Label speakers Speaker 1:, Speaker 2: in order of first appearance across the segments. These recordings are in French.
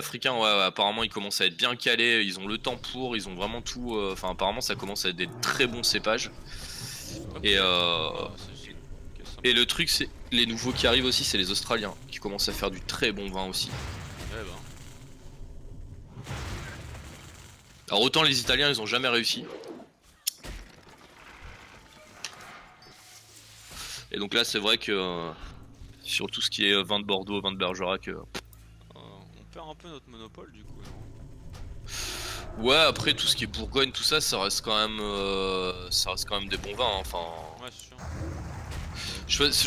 Speaker 1: africains, ouais, apparemment ils commencent à être bien calés, ils ont le temps pour, ils ont vraiment tout. Enfin, apparemment ça commence à être des très bons cépages.
Speaker 2: Ok.
Speaker 1: Et,
Speaker 2: Ah, c'est ok,
Speaker 1: et
Speaker 2: sympa.
Speaker 1: le truc, c'est les nouveaux qui arrivent aussi, c'est les Australiens qui commencent à faire du très bon vin aussi.
Speaker 2: Eh ben.
Speaker 1: Alors autant les Italiens, ils ont jamais réussi. Et donc là, c'est vrai que sur tout ce qui est vin de Bordeaux, vin de Bergerac.
Speaker 2: On perd un peu notre monopole du coup, non?
Speaker 1: Ouais, après tout ce qui est Bourgogne, tout ça, ça reste quand même des bons vins, hein. Enfin,
Speaker 2: Ouais, c'est sûr.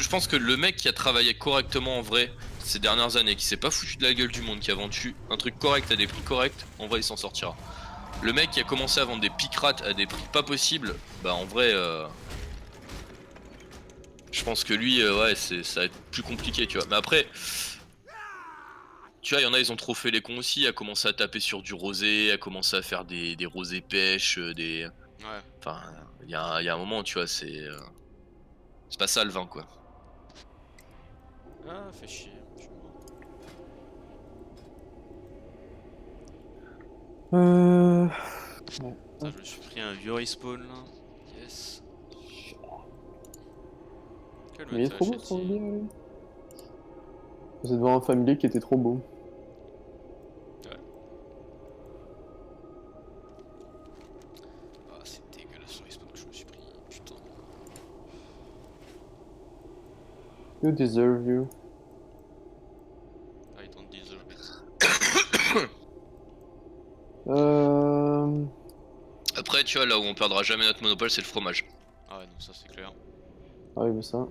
Speaker 1: je pense que le mec qui a travaillé correctement en vrai ces dernières années, qui s'est pas foutu de la gueule du monde, qui a vendu un truc correct à des prix corrects, en vrai il s'en sortira. Le mec qui a commencé à vendre des picrates à des prix pas possibles, bah en vrai, je pense que lui, ouais, ça va être plus compliqué, tu vois. Mais après, tu vois, il y en a, ils ont trop fait les cons aussi, à commencer à taper sur du rosé, à commencer à faire des rosés pêches, des.
Speaker 2: Ouais.
Speaker 1: Enfin, il y a un moment, tu vois, c'est pas ça le vin, quoi.
Speaker 2: Ah, fait chier, je suis mort.
Speaker 3: Ouais.
Speaker 2: Putain, je me suis pris un vieux respawn là. Yes. Quel
Speaker 3: Mais il est trop beau
Speaker 2: métal
Speaker 3: son
Speaker 2: Shetty?
Speaker 3: billet, lui. C'est devant un familier qui était trop beau.
Speaker 2: Ouais. Ah, c'est dégueulasse le respawn que je me suis pris. Putain.
Speaker 3: You deserve you.
Speaker 2: I don't deserve it.
Speaker 3: Euh...
Speaker 1: Après, tu vois, là où on perdra jamais notre monopole, c'est le fromage.
Speaker 2: Ah ouais, non, ça c'est clair.
Speaker 3: Ah oui, mais ça.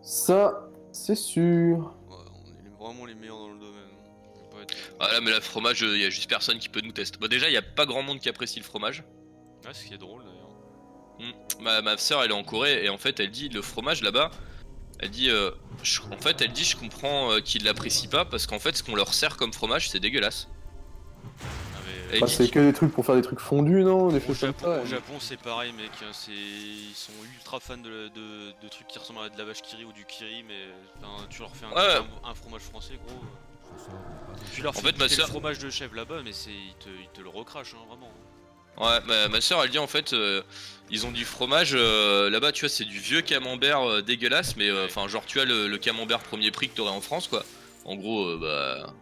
Speaker 3: Ça, c'est sûr.
Speaker 2: Ouais, on est vraiment les meilleurs dans le domaine. On va pas être.
Speaker 1: Ah là, mais là, le fromage, il y a juste personne qui peut nous tester. Bon, déjà, il y a pas grand monde qui apprécie le fromage.
Speaker 2: Ouais, ce qui est drôle d'ailleurs.
Speaker 1: Ma sœur, elle est en Corée, et en fait, elle dit le fromage là-bas, elle dit, en fait, elle dit, je comprends qu'ils l'apprécient pas, parce qu'en fait, ce qu'on leur sert comme fromage, c'est dégueulasse.
Speaker 2: Ah, mais
Speaker 1: Elle
Speaker 3: Bah,
Speaker 1: dit,
Speaker 3: c'est que des trucs pour faire des trucs fondus, non? Des
Speaker 2: au
Speaker 3: choses comme
Speaker 2: Japon,
Speaker 3: ça.
Speaker 2: au Japon c'est pareil, mec. Ils sont ultra fans de trucs qui ressemblent à de la vache kiri ou du kiri, mais enfin, tu leur fais un goût
Speaker 1: ouais,
Speaker 2: un fromage français, gros. Tu leur
Speaker 1: en
Speaker 2: fais
Speaker 1: fait, ma
Speaker 2: goûter le
Speaker 1: sœur,
Speaker 2: fromage de chèvre là-bas, mais ils te le recrachent, hein, vraiment.
Speaker 1: ouais, ma sœur, elle dit, en fait, ils ont du fromage, là-bas, tu vois, c'est du vieux camembert dégueulasse, mais
Speaker 2: Ouais.
Speaker 1: enfin, genre, tu vois, le camembert premier prix que t'aurais en France, quoi. En gros, bah,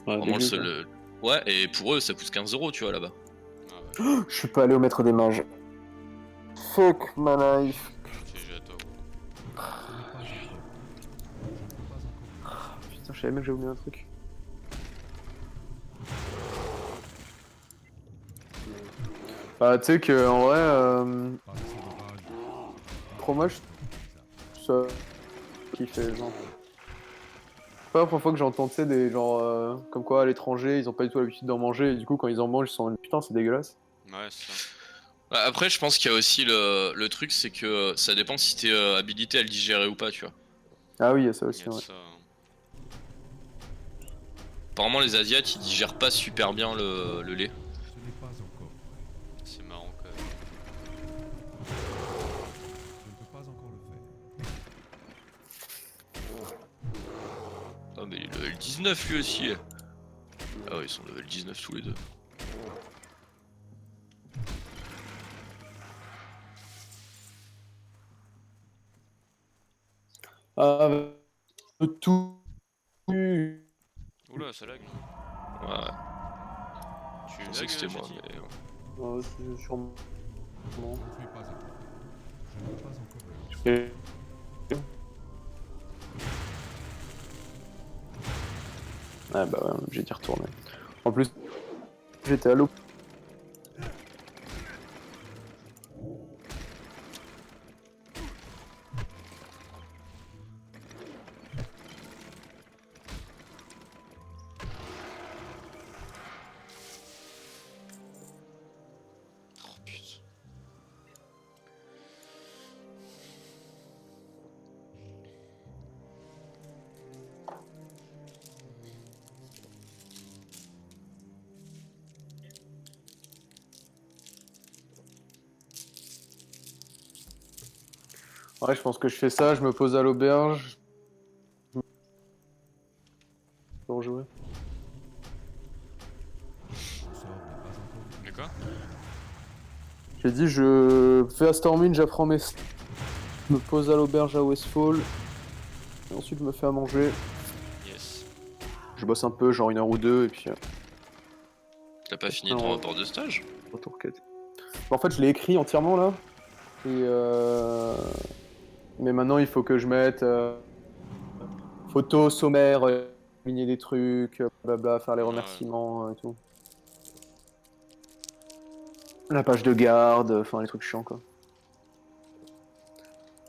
Speaker 3: Ouais,
Speaker 1: vraiment le
Speaker 3: dégueu,
Speaker 1: seul.
Speaker 3: quoi.
Speaker 1: Ouais, et pour eux, ça coûte 15 €, tu vois, là-bas.
Speaker 2: Ah ouais.
Speaker 3: Je suis pas allé au maître des mages. Fuck my life.
Speaker 2: GG à toi, gros.
Speaker 4: Ce n'est pas encore. Je ne peux pas encore le faire.
Speaker 3: Putain, je savais même que j'ai oublié un truc. Bah, tu sais que en vrai,
Speaker 4: Par ces orages, je ne peux pas
Speaker 3: fromage,
Speaker 4: faire votre visage.
Speaker 3: ça qui fait genre. C'est pas la première fois que j'entends, tu sais, des genre comme quoi à l'étranger, ils ont pas du tout l'habitude d'en manger, et du coup, quand ils en mangent, ils sont en putain, c'est dégueulasse.
Speaker 2: Ouais, c'est ça.
Speaker 1: Bah, après, je pense qu'il y a aussi le truc, c'est que ça dépend si t'es habilité à le digérer ou pas, tu vois.
Speaker 3: Ah oui, il y a ça
Speaker 2: Il y
Speaker 3: aussi,
Speaker 2: a de
Speaker 3: ouais.
Speaker 2: ça, hein.
Speaker 1: Apparemment, les Asiates, ils digèrent pas super bien le lait.
Speaker 4: Ce n'est pas encore prêt.
Speaker 2: C'est marrant quand même.
Speaker 4: Je ne peux pas encore le faire.
Speaker 1: Ah, mais il est level 19 lui aussi. Ah ouais, ils sont level 19 tous les deux.
Speaker 3: Ah, tout.
Speaker 2: Oula, ça lag.
Speaker 1: Ouais,
Speaker 2: Tu
Speaker 1: je pensais
Speaker 2: lag,
Speaker 1: que c'était moi,
Speaker 2: Chatty?
Speaker 1: mais.
Speaker 3: Sûrement.
Speaker 4: Je ne suis pas encore prêt. Je ne peux pas encore le lancer.
Speaker 3: Et- Ah bah ouais, j'ai d'y retourner. En plus, j'étais à l'eau.
Speaker 2: Oh putain.
Speaker 3: Ouais, je pense que je fais ça, je me pose à l'auberge. Pour jouer.
Speaker 4: Le sort n'est pas encore utilisé.
Speaker 2: D'accord.
Speaker 3: J'ai dit je fais à Stormwind, j'apprends mes... Je me pose à l'auberge à Westfall. Et ensuite je me fais à manger.
Speaker 2: Yes.
Speaker 3: Je bosse un peu, genre 1 heure ou 2, et puis
Speaker 1: T'as pas fini ton rapport de stage?
Speaker 3: retour quête. En fait je l'ai écrit entièrement là. Et mais maintenant il faut que je mette photo, sommaire, ligner des trucs, blabla, faire les
Speaker 2: Ouais.
Speaker 3: remerciements et tout. La page de garde, enfin les trucs chiants quoi.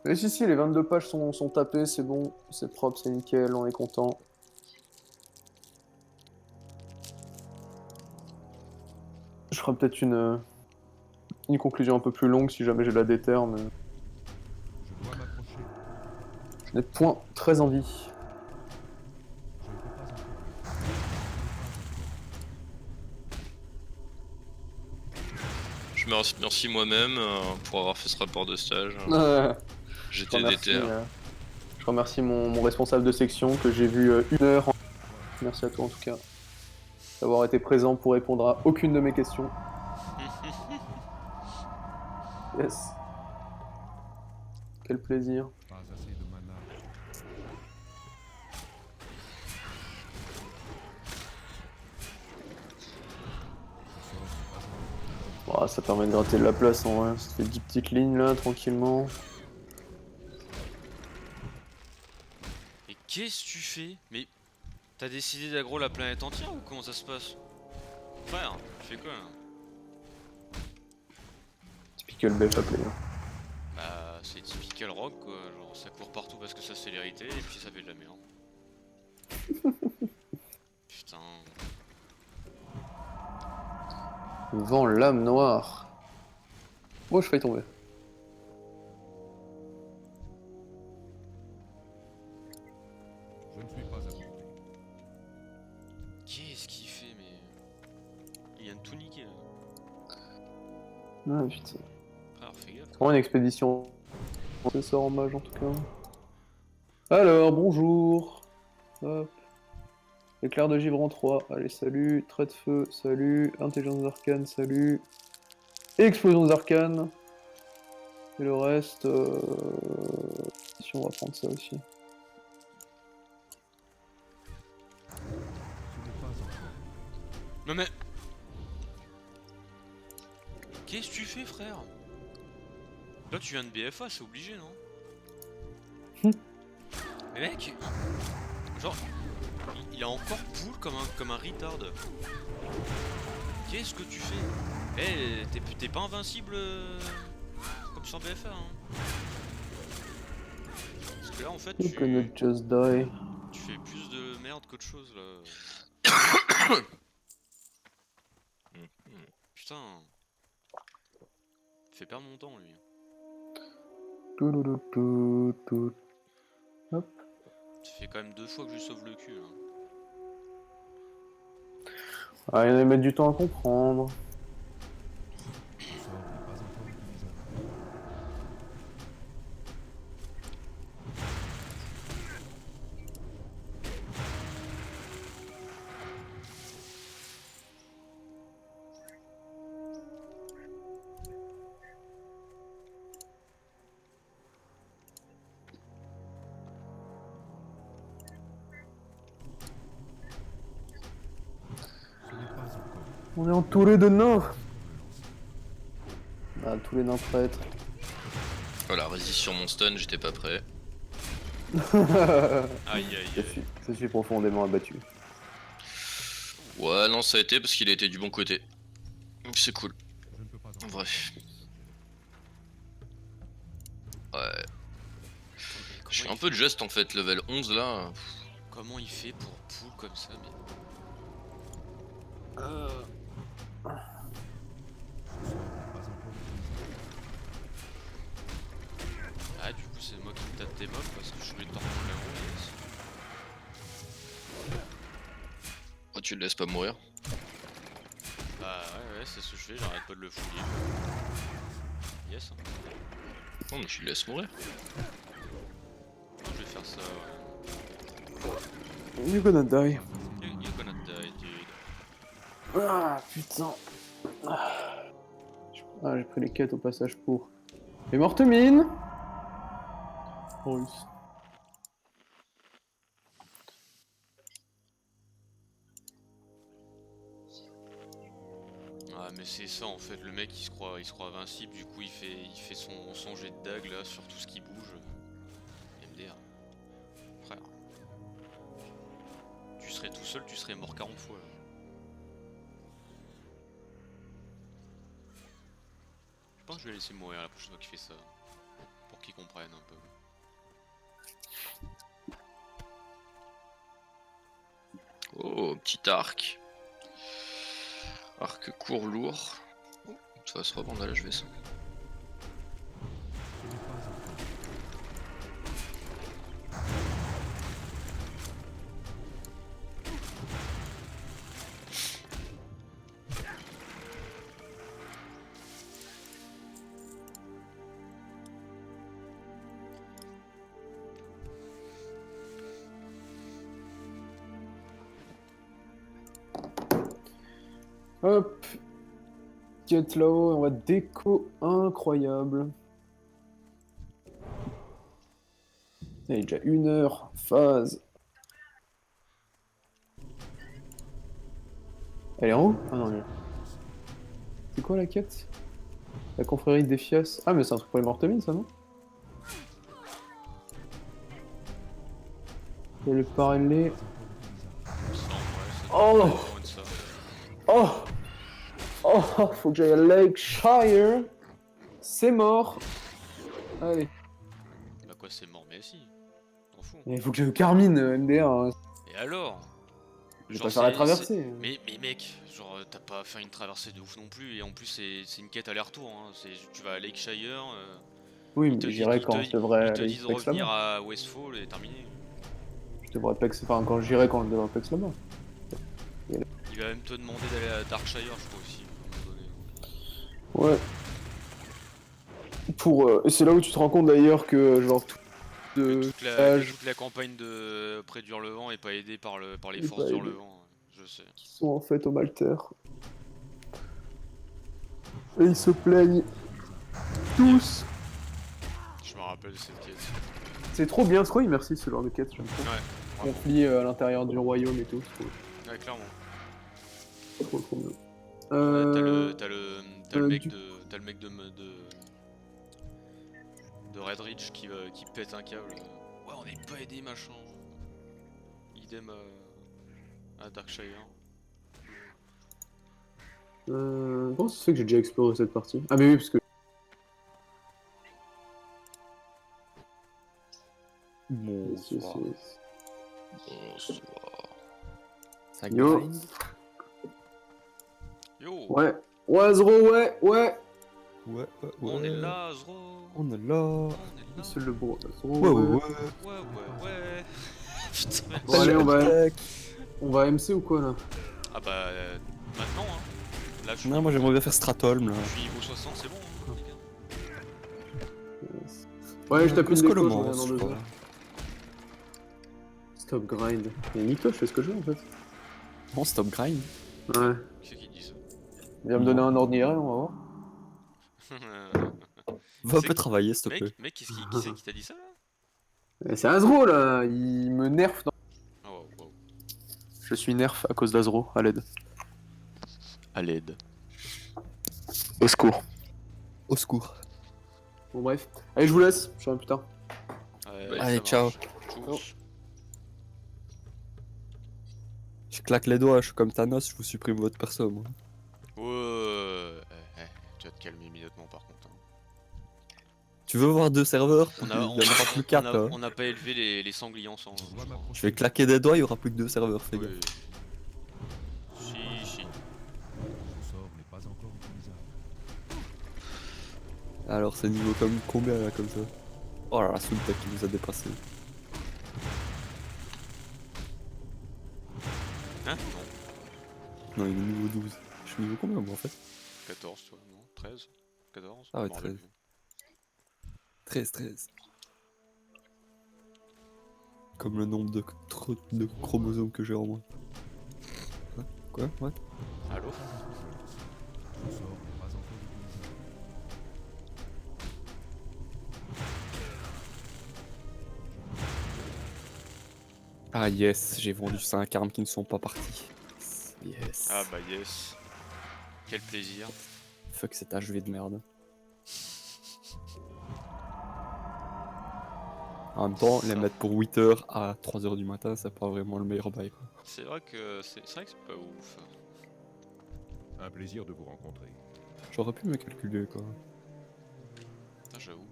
Speaker 3: Mais si, les 22 pages sont tapées, c'est bon, c'est propre, c'est nickel, on est content. Je ferai peut-être une conclusion un peu plus longue si jamais j'ai la déter, mais
Speaker 4: Je dois m'approcher.
Speaker 3: je n'ai point très envie.
Speaker 4: Je ne peux pas encore.
Speaker 1: Je me remercie moi-même pour avoir fait ce rapport de stage.
Speaker 3: Je
Speaker 1: J'étais
Speaker 3: remercie,
Speaker 1: déter.
Speaker 3: je remercie mon responsable de section que j'ai vu 1 heure. Merci à toi en tout cas d'avoir été présent pour répondre à aucune de mes questions. Yes. Quel plaisir.
Speaker 4: Pas assez de mana. Le sort n'est pas encore utilisé.
Speaker 3: Oh, ça permet de gratter de la place en vrai. Ça fait 10 petites lignes là, tranquillement.
Speaker 2: Et qu'est-ce que tu fais? Mais t'as décidé d'aggro la planète entière ou comment ça se passe? Frère, tu fais quoi là?
Speaker 3: Typical BF appelé.
Speaker 2: Bah c'est typical rock quoi, genre ça court partout parce que ça c'est l'hérité et puis ça fait de la merde. Putain.
Speaker 3: Vent lame noire. Moi je fais tomber.
Speaker 4: Je ne suis pas à portée.
Speaker 2: Qu'est-ce qu'il fait mais... Il vient de tout niquer là.
Speaker 3: Ah putain.
Speaker 2: Frère fais gaffe.
Speaker 3: C'est vraiment une expédition. C'est ça en mage en tout cas. Alors, bonjour. Hop. Éclair de givre en 3. Allez, salut. Trait de feu, salut. Intelligence arcane, salut. Explosion arcanes. Et le reste. Si on va prendre ça aussi.
Speaker 4: Ce n'est pas encore.
Speaker 2: Non mais... Qu'est-ce que tu fais frère? Là tu viens de BFA, c'est obligé non? Mais mec, genre, il a encore pull comme un retard. Qu'est-ce que tu fais? Eh, t'es pas invincible comme sur BFA hein? Parce que là en fait
Speaker 3: You cannot just die.
Speaker 2: tu fais plus de merde qu'autre chose là. Putain. Il fait perdre mon temps lui.
Speaker 3: Tout. Hop.
Speaker 2: Ça fait quand même 2 fois que je lui sauve le cul. Hein.
Speaker 3: Ah, il y en a qui mettent du temps à comprendre.
Speaker 4: Le sort n'est pas encore utilisé. Ce n'est pas encore.
Speaker 3: On est entouré de nains. Ah, tous les nains prêtres.
Speaker 1: Voilà, résiste sur mon stun, j'étais pas prêt.
Speaker 2: Aïe aïe aïe.
Speaker 3: Je suis profondément abattu.
Speaker 1: Ouais, non, ça a été parce qu'il a été du bon côté. Donc c'est cool.
Speaker 4: Je ne peux pas
Speaker 1: En
Speaker 4: encore.
Speaker 1: vrai. Ouais. Je fais un peu de geste en fait, level 11 là.
Speaker 2: Comment il fait pour pull comme ça mais...
Speaker 4: Le sort n'est pas encore utilisé.
Speaker 2: Ah du coup c'est moi qui me tape tes mobs parce que je voulais te reprendre la roue.
Speaker 1: Oh, tu le laisses pas mourir.
Speaker 2: Bah ouais c'est ce que je fais, j'arrête pas de le fouiller. Yes.
Speaker 1: Non, mais tu le laisses mourir.
Speaker 2: Je vais faire ça.
Speaker 3: You're gonna die.
Speaker 4: Pas assez.
Speaker 3: Ah putain. Ah, j'ai pris les quêtes au passage pour. Les mortemines. Russe.
Speaker 2: Ah mais c'est ça en fait, le mec il se croit invincible, du coup il fait son jet de dague là sur tout ce qui bouge. MDR. Frère. Tu serais tout seul, tu serais mort 40 fois là. Je pense que je vais laisser mourir la prochaine fois qu'il fait ça. Pour qu'il comprenne un peu.
Speaker 1: Oh, petit arc. Arc court lourd. Oh, ça va se revendre à la HVS.
Speaker 3: Hop. Quête là-haut, on va déco incroyable. Il y a déjà 1 heure, phase. Elle est en haut? Ah non, elle est là. C'est quoi la quête? La confrérie des Fias. Ah, mais c'est un truc pour les mortemines, ça, non? Il y a le parallèle.
Speaker 2: Ça, ouais, ça
Speaker 3: Oh!
Speaker 2: doit être moins de ça.
Speaker 3: Oh! Oh! Faut que j'aille à Lakeshire. C'est mort. Allez.
Speaker 2: Bah quoi c'est mort mais si. T'en fous.
Speaker 3: Il faut que j'aille au Carmine, MDR. Hein.
Speaker 2: Et alors?
Speaker 3: Je vais
Speaker 2: Genre,
Speaker 3: pas faire la
Speaker 2: c'est-
Speaker 3: traversée.
Speaker 2: Mais mec, genre t'as pas à faire une traversée de ouf non plus, et en plus c'est une quête aller-retour, hein. Tu vas à Lakeshire,
Speaker 3: Oui,
Speaker 2: ils te
Speaker 3: mais
Speaker 2: disent,
Speaker 3: j'irai quand je devrais
Speaker 2: ils te
Speaker 3: aller
Speaker 2: disent de
Speaker 3: Pex
Speaker 2: revenir
Speaker 3: là-bas.
Speaker 2: à Westfall et terminé.
Speaker 3: Je devrais Pex... Enfin, quand j'irai quand je devrais Pex là-bas.
Speaker 2: Il va même te demander d'aller à Darkshire je crois aussi, à un moment donné.
Speaker 3: Ouais. Pour... Et c'est là où tu te rends compte d'ailleurs que genre tout
Speaker 2: Que
Speaker 3: de
Speaker 2: que toute la campagne de près d'Hurlevent est pas aidée par les
Speaker 3: Est
Speaker 2: forces
Speaker 3: pas aidée.
Speaker 2: d'Hurlevent, je sais.
Speaker 3: qui sont en fait au Malter. Et ils se plaignent tous.
Speaker 2: Je me rappelle de cette quête.
Speaker 3: C'est trop bien, c'est trop immersif ce genre de quête, j'aime trop.
Speaker 2: Ouais, vraiment.
Speaker 3: Conflit à l'intérieur du royaume et tout,
Speaker 2: Ouais, clairement.
Speaker 3: c'est trop bien.
Speaker 2: Ouais,
Speaker 3: du-
Speaker 2: t'as le mec de Redridge qui pète un câble. Ouais, on n'est pas aidé, machin. Idem à Darkshire.
Speaker 3: Comment ça se fait que j'ai déjà exploré cette partie? Ah mais oui, parce que... Yes, yes,
Speaker 5: Bonsoir.
Speaker 3: yes.
Speaker 1: Bonsoir.
Speaker 5: Ça
Speaker 3: Yo.
Speaker 5: grind.
Speaker 2: Yo,
Speaker 3: Ouais. Ouais, Zro, ouais, ouais.
Speaker 5: Ouais, ouais,
Speaker 2: on est là, Zro.
Speaker 5: On est là.
Speaker 2: On est là.
Speaker 3: C'est le beau. Zro,
Speaker 5: Ouais, ouais, ouais.
Speaker 2: Ouais. Putain, merde.
Speaker 3: Bon, allez,
Speaker 5: Tac.
Speaker 3: on va MC ou quoi là?
Speaker 2: Ah bah, maintenant, hein. Là,
Speaker 5: Non, moi j'aimerais bien faire Stratholm là.
Speaker 2: je suis niveau 60, c'est bon, hein, les gars.
Speaker 3: Ouais, je tape une déco, je
Speaker 5: Scolomance,
Speaker 3: reviens dans
Speaker 5: je
Speaker 3: 2
Speaker 5: crois.
Speaker 3: heures. Stop grind. Mais Nico, je fais ce que je veux en fait.
Speaker 5: Bon, stop grind.
Speaker 3: Ouais.
Speaker 2: Qui c'est qui dit ça?
Speaker 3: Viens me donner un ordre IRL, on va voir.
Speaker 5: Va un
Speaker 2: C'est-
Speaker 5: peu travailler, s'il te plaît.
Speaker 2: Mec, qui c'est qui t'a dit ça là?
Speaker 3: C'est Azro là, il me nerf.
Speaker 2: Oh, wow.
Speaker 3: Je suis nerf à cause d'Azro, à l'aide.
Speaker 2: À l'aide.
Speaker 3: Au secours.
Speaker 5: Au secours.
Speaker 3: Bon bref. Allez, je vous laisse, je reviens plus tard.
Speaker 2: Ouais,
Speaker 5: Allez,
Speaker 2: ça
Speaker 5: ciao.
Speaker 2: marche. Tchuss.
Speaker 5: Je claque les doigts, je suis comme Thanos, je vous supprime votre perso, moi.
Speaker 2: Ouais. Tu vas te calmer immédiatement par contre. Hein.
Speaker 5: Tu veux voir 2 serveurs?
Speaker 2: On
Speaker 5: Il
Speaker 2: a,
Speaker 5: y en aura plus 4.
Speaker 2: on a pas élevé les sangliers ensemble.
Speaker 4: On va m'approcher.
Speaker 5: Je vais claquer des doigts, il y aura plus que 2 serveurs, fais gaffe.
Speaker 2: Si.
Speaker 4: Ce sort n'est pas encore utilisable.
Speaker 5: Alors, c'est niveau comme combien là, comme ça? Oh là là, Sulta qui nous a dépassé.
Speaker 2: Hein? Non.
Speaker 5: Non, il est niveau 12. Je suis niveau combien moi en fait?
Speaker 2: 14, toi, non? 13? 14?
Speaker 5: Ah ouais,
Speaker 2: Je m'en rappelle
Speaker 5: 13. 13. Comme le nombre de chromosomes que j'ai en moi. Quoi? What?
Speaker 2: Allô?
Speaker 4: Le sort n'est pas encore utilisé.
Speaker 5: Ah yes, j'ai vendu 5 armes qui ne sont pas parties. Yes.
Speaker 2: Ah bah yes. Quel plaisir.
Speaker 5: Fuck cet HV de merde. En même temps, les mettre pour 8 heures à 3 heures du matin, c'est pas vraiment le meilleur bail quoi.
Speaker 2: C'est vrai que c'est pas ouf.
Speaker 4: Un plaisir de vous rencontrer.
Speaker 5: J'aurais pu me calculer quoi.
Speaker 2: Ah, j'avoue.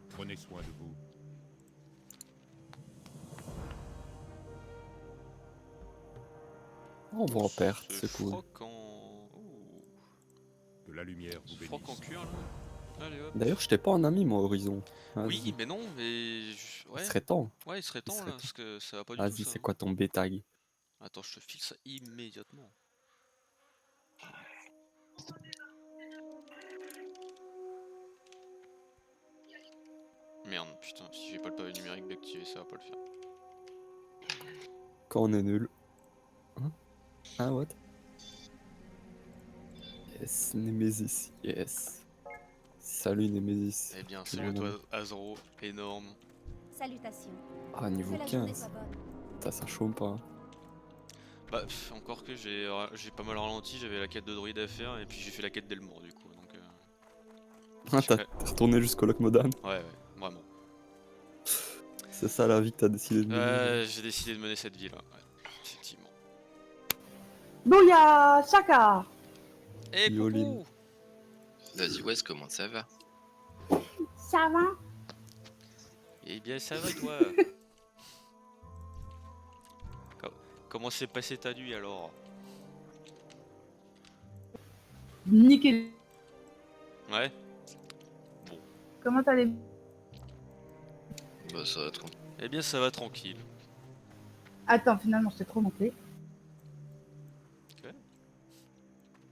Speaker 4: Prenez soin de vous.
Speaker 5: On va en perte,
Speaker 2: Ce
Speaker 5: c'est cool.
Speaker 2: froc en... Ouh.
Speaker 4: Que la lumière vous
Speaker 2: Ce froc en
Speaker 4: bénisse.
Speaker 2: cuir là. Allez hop.
Speaker 5: D'ailleurs, j'étais pas un ami moi, Horizon. Vas-y.
Speaker 2: Oui, mais non, mais... Ouais,
Speaker 5: Il serait temps.
Speaker 2: ouais, il serait temps
Speaker 5: serait
Speaker 2: là,
Speaker 5: temps.
Speaker 2: parce que ça va pas du tout
Speaker 5: Vas-y,
Speaker 2: ça.
Speaker 5: c'est quoi ton B-tag?
Speaker 2: Attends, je te file ça immédiatement. Merde, putain, si j'ai pas le pavé numérique d'activer, ça va pas le faire.
Speaker 5: Quand on est nul. Hein? Ah, what? Yes, Nemesis, yes. Salut Nemesis.
Speaker 2: Eh bien,
Speaker 5: Quel
Speaker 2: salut à
Speaker 5: bon
Speaker 2: toi,
Speaker 5: nom.
Speaker 2: Azro, énorme.
Speaker 6: Salutations.
Speaker 5: Ah, niveau
Speaker 6: Que la journée
Speaker 5: 15.
Speaker 6: soit bonne.
Speaker 5: Putain, ça chôme pas. Hein.
Speaker 2: Bah, encore que j'ai pas mal ralenti, j'avais la quête de druide à faire, et puis j'ai fait la quête d'Elmour du coup, donc...
Speaker 5: Ah,
Speaker 2: je
Speaker 5: t'as
Speaker 2: fais-
Speaker 5: t'es retourné jusqu'au Loc Modane.
Speaker 2: Ouais, vraiment.
Speaker 5: C'est ça la vie que t'as décidé de mener.
Speaker 2: J'ai décidé de mener cette ville, ouais, effectivement.
Speaker 7: Bouya, Chaka.
Speaker 2: Eh,
Speaker 5: Yoline.
Speaker 2: coucou.
Speaker 1: Vas-y, Wes, comment ça va?
Speaker 7: Ça va?
Speaker 2: Eh bien, ça va, toi? Comment s'est passée ta nuit, alors?
Speaker 7: Nickel.
Speaker 2: Ouais?
Speaker 7: Comment t'allais?
Speaker 1: Bah, ça va trop.
Speaker 2: Eh bien, ça va tranquille.
Speaker 7: Attends, finalement, je t'ai trop monté.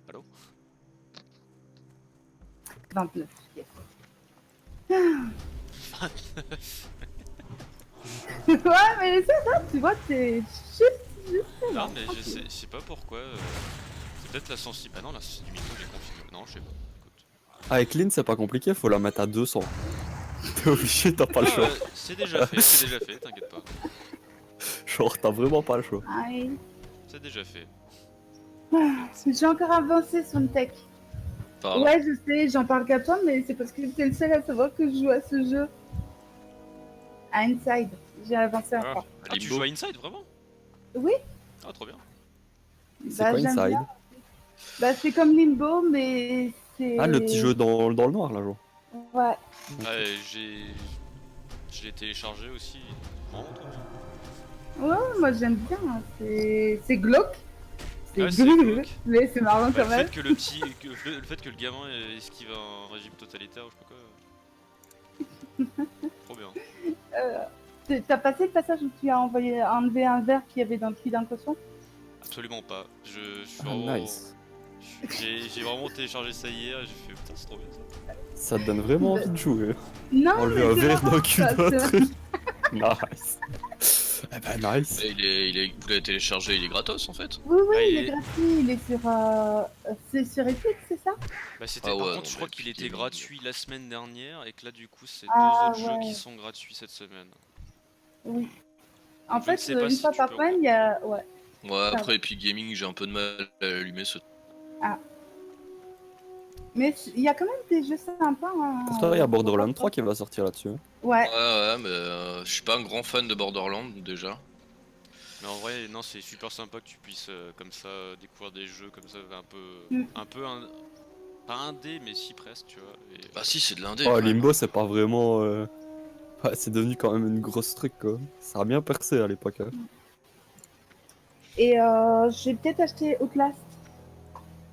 Speaker 2: Allô?
Speaker 7: 29. Yes. Ouais, mais c'est ça, tu vois, c'est juste.
Speaker 2: Non, mais je sais pas pourquoi. C'est peut-être la sensibilité. Ah non, la sensibilité, j'ai configuré. Non, je sais pas. Écoute.
Speaker 5: Avec Lynn, c'est pas compliqué, faut la mettre à 200. T'es obligé, t'as pas le
Speaker 2: Ah,
Speaker 5: choix.
Speaker 2: c'est déjà fait, t'inquiète pas.
Speaker 5: Genre, t'as vraiment pas le choix.
Speaker 7: Aïe.
Speaker 2: C'est déjà fait.
Speaker 7: J'ai encore avancé sur le tech.
Speaker 1: Pardon.
Speaker 7: Ouais, je sais, j'en parle qu'à toi, mais c'est parce que t'es le seul à savoir que je joue à ce jeu. À Inside. J'ai avancé
Speaker 2: Ah,
Speaker 7: encore.
Speaker 2: tu
Speaker 1: Limbo.
Speaker 2: joues à Inside, vraiment?
Speaker 7: Oui.
Speaker 2: Ah, trop bien.
Speaker 5: C'est quoi
Speaker 7: j'aime
Speaker 5: Inside?
Speaker 7: bien. Bah, c'est comme Limbo, mais c'est.
Speaker 5: Ah, le petit jeu dans le noir là, genre.
Speaker 7: Ouais.
Speaker 2: Ouais, je l'ai téléchargé aussi. Vraiment trop bien.
Speaker 7: Ouais, moi j'aime bien. C'est glauque. C'est
Speaker 2: Ouais, c'est
Speaker 7: glauque.
Speaker 2: glauque.
Speaker 7: Mais c'est marrant
Speaker 2: Bah,
Speaker 7: quand
Speaker 2: le
Speaker 7: même.
Speaker 2: fait que le petit, le fait que le gamin esquive un régime totalitaire, ou je sais pas quoi. Trop bien.
Speaker 7: T'as passé le passage où tu as enlevé un verre qu'il y avait dans le puits d'inconscient?
Speaker 2: Absolument pas. Je suis
Speaker 5: Ah,
Speaker 2: vraiment.
Speaker 5: nice.
Speaker 2: J'ai vraiment téléchargé ça hier et j'ai fait putain, c'est trop bien ça.
Speaker 5: Ça te donne vraiment envie de jouer.
Speaker 7: Non,
Speaker 5: Enlever
Speaker 7: mais
Speaker 5: un
Speaker 7: c'est
Speaker 5: verre
Speaker 7: marrant,
Speaker 5: d'un cul
Speaker 7: ça,
Speaker 5: d'un
Speaker 7: c'est-
Speaker 5: truc. Nice. Eh ben nice.
Speaker 1: Vous l'avez téléchargé, il est gratos en fait.
Speaker 7: Oui, oui,
Speaker 2: Ah,
Speaker 7: il
Speaker 2: il
Speaker 7: est
Speaker 2: est-
Speaker 7: gratuit, il est sur Epic, c'est ça?
Speaker 2: Bah, c'était
Speaker 1: Ah ouais,
Speaker 2: par
Speaker 1: non,
Speaker 2: contre, je
Speaker 1: mais
Speaker 2: crois qu'il
Speaker 1: Epic
Speaker 2: était
Speaker 1: Gaming.
Speaker 2: gratuit la semaine dernière et que là, du coup, c'est
Speaker 7: Ah,
Speaker 2: deux autres jeux
Speaker 7: ouais.
Speaker 2: qui sont gratuits cette semaine.
Speaker 7: Oui. En
Speaker 2: Je
Speaker 7: fait,
Speaker 2: ne sais pas
Speaker 7: une
Speaker 2: si
Speaker 7: fois
Speaker 2: tu
Speaker 7: par
Speaker 2: peux
Speaker 7: semaine, il y a. Ouais.
Speaker 1: Ouais, après Epic Gaming, j'ai un peu de mal à allumer ce.
Speaker 7: Mais il y a quand même des jeux sympas. Hein.
Speaker 5: Pourtant, il y a Borderlands 3 qui va sortir là-dessus. hein.
Speaker 7: Ouais.
Speaker 1: Ouais, mais je suis pas un grand fan de Borderlands déjà.
Speaker 2: Mais en vrai, non, c'est super sympa que tu puisses comme ça découvrir des jeux comme ça
Speaker 7: Mm.
Speaker 2: pas indé, mais si presque, tu vois. Et,
Speaker 1: Bah si, c'est de l'indé.
Speaker 5: Oh,
Speaker 1: quand même.
Speaker 5: Limbo, c'est pas vraiment. Ouais, c'est devenu quand même une grosse truc quoi. Ça a bien percé à l'époque. Hein.
Speaker 7: Et j'ai peut-être acheté Outlast.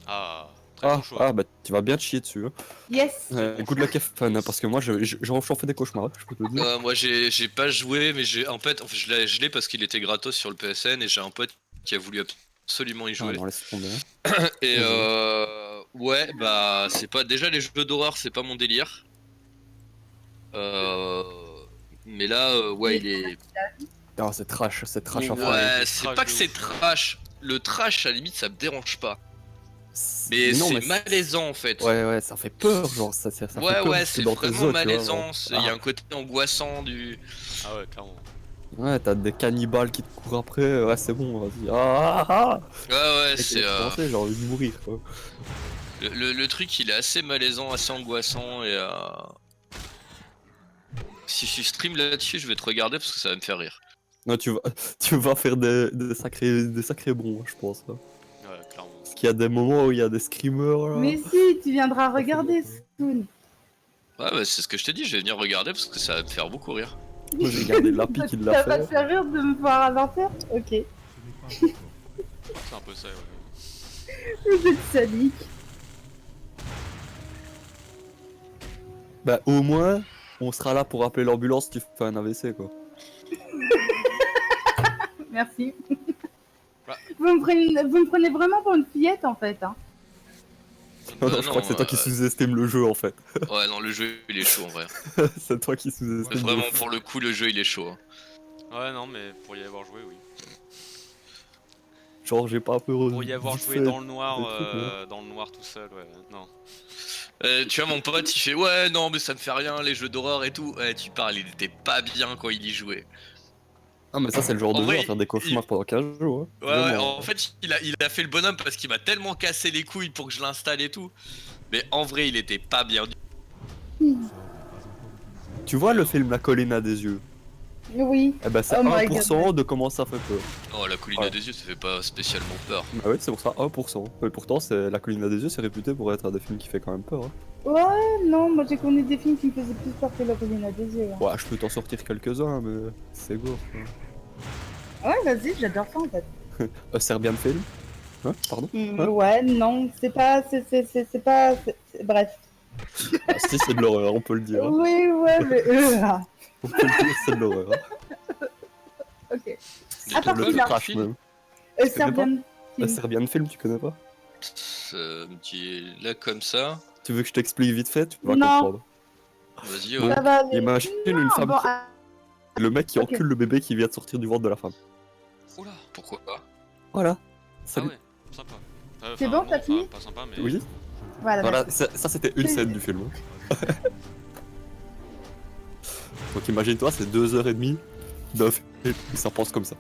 Speaker 2: Ah, très
Speaker 5: Ah,
Speaker 2: bon choix.
Speaker 5: bah tu vas bien te chier dessus. Hein.
Speaker 7: Yes.
Speaker 5: Good luck have fun, hein, parce que moi j'en fais des cauchemars, hein, je peux te dire.
Speaker 1: Moi j'ai pas joué, mais en fait je l'ai parce qu'il était gratos sur le PSN et j'ai un pote qui a voulu absolument y
Speaker 5: Ah
Speaker 1: jouer.
Speaker 5: non, laisse tomber. Hein.
Speaker 1: Et
Speaker 5: Vas-y.
Speaker 1: ouais, bah c'est pas déjà les jeux d'horreur, c'est pas mon délire. Mais là, ouais, il est.
Speaker 5: Non, c'est trash à fond.
Speaker 1: Ouais, c'est
Speaker 2: trash
Speaker 1: pas
Speaker 2: de
Speaker 1: que c'est
Speaker 2: ouf.
Speaker 1: trash. le trash à la limite ça me dérange pas. Mais
Speaker 5: non,
Speaker 1: c'est malaisant en fait.
Speaker 5: Ouais, ça fait peur, genre, ça fait
Speaker 1: Ouais,
Speaker 5: peur
Speaker 1: ouais,
Speaker 5: parce que
Speaker 1: c'est
Speaker 5: dans tes
Speaker 1: vraiment
Speaker 5: os, tu vois,
Speaker 1: malaisant.
Speaker 5: genre.
Speaker 1: Il y a un côté angoissant du.
Speaker 2: Ah ouais, clairement.
Speaker 5: Ouais, t'as des cannibales qui te courent après, ouais, c'est bon, vas-y. Ah.
Speaker 1: Ouais, ouais,
Speaker 5: Mec,
Speaker 1: c'est.
Speaker 5: j'ai envie de mourir, quoi.
Speaker 1: Le truc il est assez malaisant, assez angoissant et. Si je stream là-dessus, je vais te regarder parce que ça va me faire rire.
Speaker 5: Non, tu vas faire des sacrés bons, je pense. Hein.
Speaker 2: Ouais, clairement.
Speaker 5: Parce qu'il y a des moments où il y a des screamers, là.
Speaker 7: Mais si, tu viendras regarder, Soon.
Speaker 1: Ouais, bah, c'est ce que je t'ai dit, je vais venir regarder parce que ça va me faire beaucoup rire.
Speaker 5: Moi, j'ai regardé Lapi qui l'a
Speaker 7: Ça va te
Speaker 5: fait.
Speaker 7: faire rire de me voir à 20h? Ok.
Speaker 4: Ce n'est pas encore.
Speaker 2: C'est un peu ça, ouais.
Speaker 7: Vous êtes sadique.
Speaker 5: Bah, au moins, on sera là pour appeler l'ambulance si tu fais un AVC, quoi.
Speaker 7: Merci.
Speaker 2: Bah.
Speaker 7: Vous me prenez vraiment pour une fillette en fait. Hein.
Speaker 5: Non,
Speaker 1: Bah
Speaker 5: je crois que c'est toi qui sous-estimes le jeu, en fait.
Speaker 1: Ouais, non, le jeu il est chaud en vrai.
Speaker 5: C'est toi qui sous-estimes
Speaker 1: Vraiment,
Speaker 5: le jeu.
Speaker 1: pour le coup, le jeu il est chaud. Hein.
Speaker 2: Ouais, non, mais pour y avoir joué, oui.
Speaker 5: Genre, j'ai pas peur.
Speaker 2: Pour y avoir
Speaker 5: vite
Speaker 2: joué
Speaker 5: fait
Speaker 2: dans le noir,
Speaker 5: des trucs,
Speaker 2: dans le noir tout seul, ouais, non.
Speaker 1: Tu vois, mon pote il fait ouais, non, mais ça me fait rien, les jeux d'horreur et tout. Ouais, tu parles, il était pas bien quand il y jouait.
Speaker 5: Ah, mais ça, c'est le genre
Speaker 1: En
Speaker 5: de jeu
Speaker 1: vrai,
Speaker 5: à faire des cauchemars pendant 15 jours. Hein.
Speaker 1: Ouais, ouais,
Speaker 5: Vraiment.
Speaker 1: en fait, il a fait le bonhomme parce qu'il m'a tellement cassé les couilles pour que je l'installe et tout. Mais en vrai, il était pas bien.
Speaker 5: Tu vois le film La colline à des yeux?
Speaker 7: Oui.
Speaker 5: Eh ben, c'est
Speaker 7: Oh my
Speaker 5: 1% de comment ça fait peur.
Speaker 1: Oh, la colline
Speaker 5: Ouais.
Speaker 1: à des yeux, ça fait pas spécialement peur.
Speaker 5: Bah ouais, c'est pour ça, 1%. Et pourtant, La colline à des yeux, c'est réputé pour être un des films qui fait quand même peur. Hein.
Speaker 7: Ouais, non, moi j'ai connu des films qui me faisaient plus peur que la colline à des yeux. Hein.
Speaker 5: Ouais, je peux t'en sortir quelques-uns, mais c'est gore. Quoi.
Speaker 7: Ouais, vas-y, j'adore ça en fait.
Speaker 5: Serbian film? Hein? Pardon? Hein?
Speaker 7: Ouais, non, c'est pas. C'est pas. Bref.
Speaker 5: Ah, si, c'est de l'horreur, on peut le dire. Hein.
Speaker 7: Oui, ouais, mais.
Speaker 5: On peut le dire, c'est de l'horreur. Hein.
Speaker 7: Ok.
Speaker 1: Mais
Speaker 7: À part
Speaker 5: Le
Speaker 7: qu'il a-
Speaker 5: trash même.
Speaker 7: Serbian
Speaker 5: Le
Speaker 7: film.
Speaker 5: Serbian film, tu connais pas?
Speaker 1: Ça me dit là comme ça.
Speaker 5: Tu veux que je t'explique vite fait? Tu vas
Speaker 7: Non.
Speaker 5: comprendre.
Speaker 1: Vas-y,
Speaker 5: Ouais.
Speaker 1: ouais.
Speaker 7: Ça va aller.
Speaker 5: Imagine une
Speaker 7: Non,
Speaker 5: femme
Speaker 7: bon,
Speaker 5: qui... Le mec qui
Speaker 7: Ok.
Speaker 5: encule le bébé qui vient de sortir du ventre de la femme.
Speaker 1: Oula, pourquoi pas?
Speaker 5: Voilà.
Speaker 2: Ah
Speaker 5: Salut.
Speaker 2: ouais, sympa.
Speaker 7: C'est
Speaker 2: Enfin,
Speaker 7: bon,
Speaker 2: non,
Speaker 7: t'as fini
Speaker 2: pas sympa, mais...
Speaker 5: Oui.
Speaker 7: Voilà.
Speaker 5: Voilà,
Speaker 7: merci.
Speaker 5: ça c'était une scène du film. Donc imagine-toi, c'est 2h30 d'un film, et ça pense comme ça.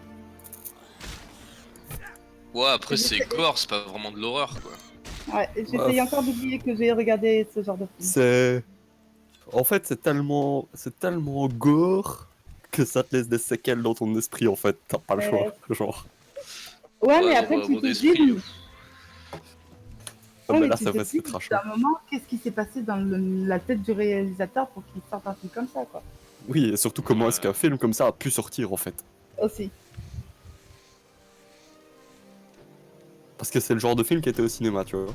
Speaker 1: Ouais, après, c'est gore, c'est pas vraiment de l'horreur quoi.
Speaker 7: Ouais, j'essaye encore d'oublier que j'ai regardé ce genre de film.
Speaker 5: C'est... En fait, c'est tellement gore que ça te laisse des séquelles dans ton esprit en fait. T'as pas le choix, genre.
Speaker 7: Ouais, mais
Speaker 1: Ouais,
Speaker 7: après,
Speaker 1: ouais,
Speaker 7: tu
Speaker 1: bon
Speaker 7: te
Speaker 1: esprit,
Speaker 7: dis.
Speaker 1: ouais.
Speaker 5: Ah,
Speaker 7: Ouais,
Speaker 5: mais
Speaker 7: mais
Speaker 5: là,
Speaker 7: tu
Speaker 5: ça
Speaker 7: te
Speaker 5: va,
Speaker 7: dis,
Speaker 5: c'est trash.
Speaker 7: à un moment, qu'est-ce qui s'est passé dans la tête du réalisateur pour qu'il sorte un film comme ça, quoi.
Speaker 5: Oui, et surtout comment est-ce qu'un film comme ça a pu sortir en fait.
Speaker 7: Aussi.
Speaker 5: Parce que c'est le genre de film qui était au cinéma, tu vois.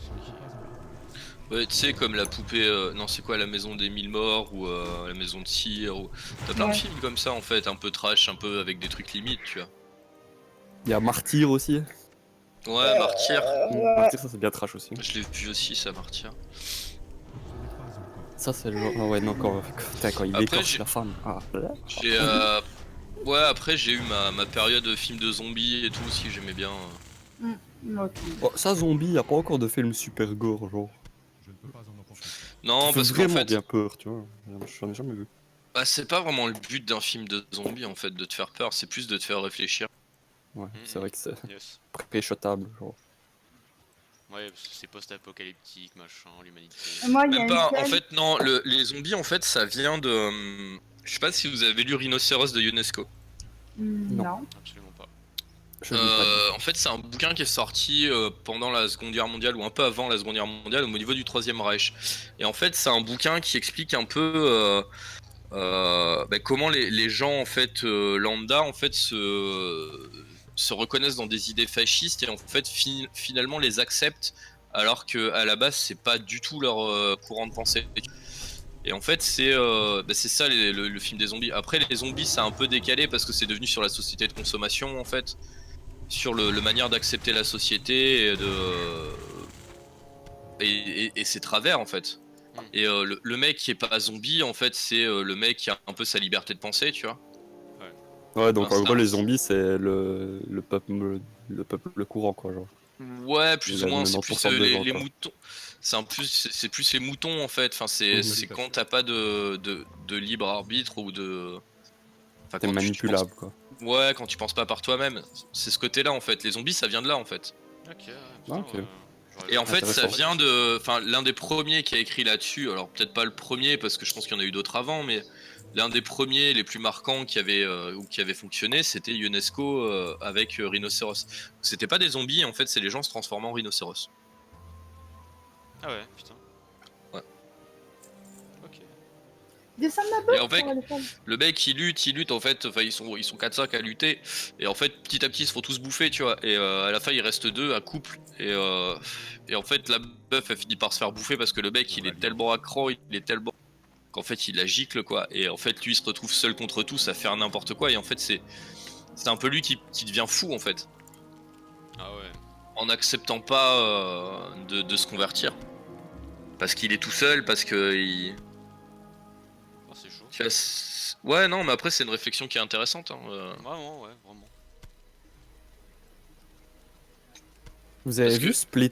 Speaker 4: Ce n'est pas encore.
Speaker 1: Ouais, tu sais, comme la poupée. Non, c'est quoi, la maison des mille morts ou la maison de cire ou... T'as plein
Speaker 7: Ouais.
Speaker 1: de films comme ça en fait, un peu trash, un peu avec des trucs limites, tu vois.
Speaker 5: Il y a Martyr aussi.
Speaker 1: Ouais, Martyr.
Speaker 5: Martyr, ça c'est bien trash aussi.
Speaker 1: Je l'ai vu aussi, ça, Martyr.
Speaker 4: Ce n'est pas encore.
Speaker 5: Ça c'est le genre... Ah ouais, non, quand il
Speaker 1: Après,
Speaker 5: écorche
Speaker 1: j'ai-
Speaker 5: la femme. Ah, là.
Speaker 1: J'ai. Ouais, après, j'ai eu ma période film de zombies et tout aussi, j'aimais bien.
Speaker 7: Ok.
Speaker 5: Oh, ça, zombie, y a pas encore de film super gore, genre.
Speaker 4: Je ne peux pas en emporter.
Speaker 1: Non,
Speaker 5: Qui fait
Speaker 1: parce qu'en
Speaker 5: vraiment
Speaker 1: fait.
Speaker 5: bien peur, tu vois. J'en ai jamais vu.
Speaker 1: Bah, c'est pas vraiment le but d'un film de zombies en fait, de te faire peur, c'est plus de te faire réfléchir.
Speaker 5: Ouais, c'est vrai que c'est
Speaker 2: Yes.
Speaker 5: pré-shotable, genre.
Speaker 2: Ouais, parce que c'est post-apocalyptique, machin, l'humanité.
Speaker 7: Moi, il y a
Speaker 1: Même
Speaker 7: une
Speaker 1: pas, en
Speaker 7: scène-
Speaker 1: fait, non, les zombies en fait, ça vient de. Je sais pas si vous avez lu Rhinocéros de UNESCO.
Speaker 5: Non.
Speaker 7: Non.
Speaker 2: Absolument pas.
Speaker 5: Je l'ai pas
Speaker 1: En fait, c'est un bouquin qui est sorti pendant la Seconde Guerre mondiale ou un peu avant la Seconde Guerre mondiale, au niveau du Troisième Reich. Et en fait, c'est un bouquin qui explique un peu bah, comment les gens en fait lambda en fait se reconnaissent dans des idées fascistes et en fait finalement les acceptent alors que à la base c'est pas du tout leur courant de pensée. Et en fait c'est ça le film des zombies. Après les zombies c'est un peu décalé parce que c'est devenu sur la société de consommation en fait, sur le manière d'accepter la société et ses travers en fait. Et le mec qui est pas zombie en fait c'est le mec qui a un peu sa liberté de penser, tu vois.
Speaker 5: Ouais, donc
Speaker 1: Enfin,
Speaker 5: en
Speaker 1: c'est
Speaker 5: gros,
Speaker 1: un-
Speaker 5: les zombies, c'est le peuple courant, quoi, genre.
Speaker 1: Ouais, plus
Speaker 5: Il
Speaker 1: ou
Speaker 5: a
Speaker 1: moins, c'est
Speaker 5: 90%
Speaker 1: plus
Speaker 5: des gens,
Speaker 1: les
Speaker 5: quoi.
Speaker 1: moutons. C'est plus les moutons en fait. Enfin, c'est
Speaker 5: Mhm.
Speaker 1: quand t'as pas de libre arbitre ou de. Enfin,
Speaker 5: C'est
Speaker 1: quand tu penses.
Speaker 5: manipulable, quoi.
Speaker 1: Ouais, quand tu penses pas par toi-même. C'est ce côté-là en fait. Les zombies, ça vient de là en fait.
Speaker 2: Ok, ouais,
Speaker 5: Ah, ok.
Speaker 2: j'aurais
Speaker 1: Et en
Speaker 2: jamais
Speaker 1: fait, ça
Speaker 5: Intéressant.
Speaker 1: vient de. Enfin, l'un des premiers qui a écrit là-dessus. Alors, peut-être pas le premier parce que je pense qu'il y en a eu d'autres avant, mais l'un des premiers, les plus marquants ou qui avait fonctionné, c'était UNESCO avec Rhinocéros. C'était pas des zombies, en fait, c'est les gens se transformant en rhinocéros.
Speaker 2: Ah ouais, putain.
Speaker 1: Ouais.
Speaker 2: Ok.
Speaker 7: Descends de ma
Speaker 1: Et
Speaker 7: botte
Speaker 1: en fait,
Speaker 7: pour aller faire.
Speaker 1: le mec il lutte en fait, enfin ils sont 4-5 à lutter, et en fait petit à petit ils se font tous bouffer, tu vois, et à la fin il reste deux à couple, et en fait la meuf elle finit par se faire bouffer parce que le mec il est tellement accro, il est tellement qu'en fait il la gicle quoi, et en fait lui il se retrouve seul contre tous à faire n'importe quoi, et en fait c'est un peu lui qui devient fou en fait,
Speaker 2: Ah ouais.
Speaker 1: en n'acceptant pas de se convertir. Parce qu'il est tout seul, parce que il...
Speaker 2: Oh, c'est chaud.
Speaker 1: tu vois, ouais, non, mais après, c'est une réflexion qui est intéressante. Hein,
Speaker 2: Vraiment, ouais, vraiment.
Speaker 5: Vous avez
Speaker 1: Parce
Speaker 5: vu
Speaker 1: que-
Speaker 5: Split?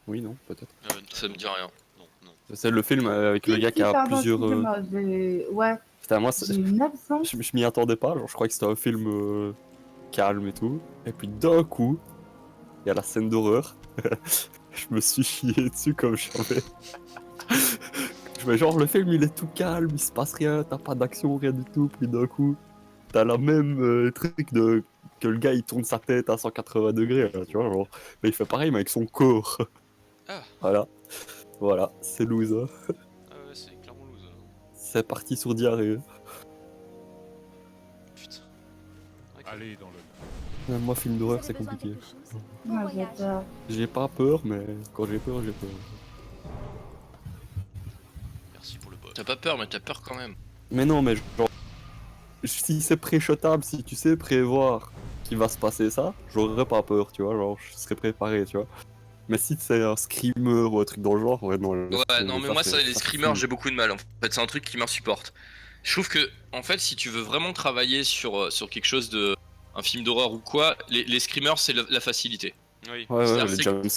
Speaker 5: Oui, non, peut-être.
Speaker 1: Ça me dit rien.
Speaker 2: Non, non.
Speaker 5: C'est le film avec le
Speaker 7: Si,
Speaker 5: gars
Speaker 7: si,
Speaker 5: qui a
Speaker 7: pardon,
Speaker 5: plusieurs.
Speaker 7: excusez-moi, Ouais,
Speaker 5: Putain, moi,
Speaker 7: j'ai une absence.
Speaker 5: je m'y attendais pas. Genre, je crois que c'était un film calme et tout. Et puis d'un coup, il y a la scène d'horreur. Je me suis chié dessus comme jamais. Mais genre, le film il est tout calme, il se passe rien, t'as pas d'action, rien du tout. Puis d'un coup, t'as la même truc de que le gars il tourne sa tête à 180 degrés, là, tu vois. Genre. Mais il fait pareil, mais avec son corps.
Speaker 2: Ah.
Speaker 5: Voilà. Voilà, c'est loser.
Speaker 2: Ah ouais, c'est clairement loser.
Speaker 5: C'est parti sur diarrhée.
Speaker 2: Putain. Ok.
Speaker 4: Allez dans le...
Speaker 5: Moi, film d'horreur, c'est compliqué.
Speaker 7: Moi, j'ai peur.
Speaker 5: J'ai pas peur, mais quand j'ai peur, j'ai peur.
Speaker 2: Merci pour le bot.
Speaker 1: T'as pas peur, mais t'as peur quand même.
Speaker 5: Mais non, mais genre, si c'est pré-shotable, si tu sais prévoir qu'il va se passer ça, j'aurais pas peur, tu vois, genre, je serais préparé, tu vois. Mais si c'est un screamer ou un truc dans le genre, ouais, non.
Speaker 1: Ouais, non, mais moi, ça, les
Speaker 5: ça
Speaker 1: screamers,
Speaker 5: fume.
Speaker 1: j'ai beaucoup de mal. En fait, c'est un truc qui m'insupporte. Je trouve que, en fait, si tu veux vraiment travailler sur quelque chose de. Un film d'horreur ou quoi, les screamers, c'est la facilité.
Speaker 2: Oui.
Speaker 5: Ouais,
Speaker 1: C'est-à-dire,
Speaker 5: les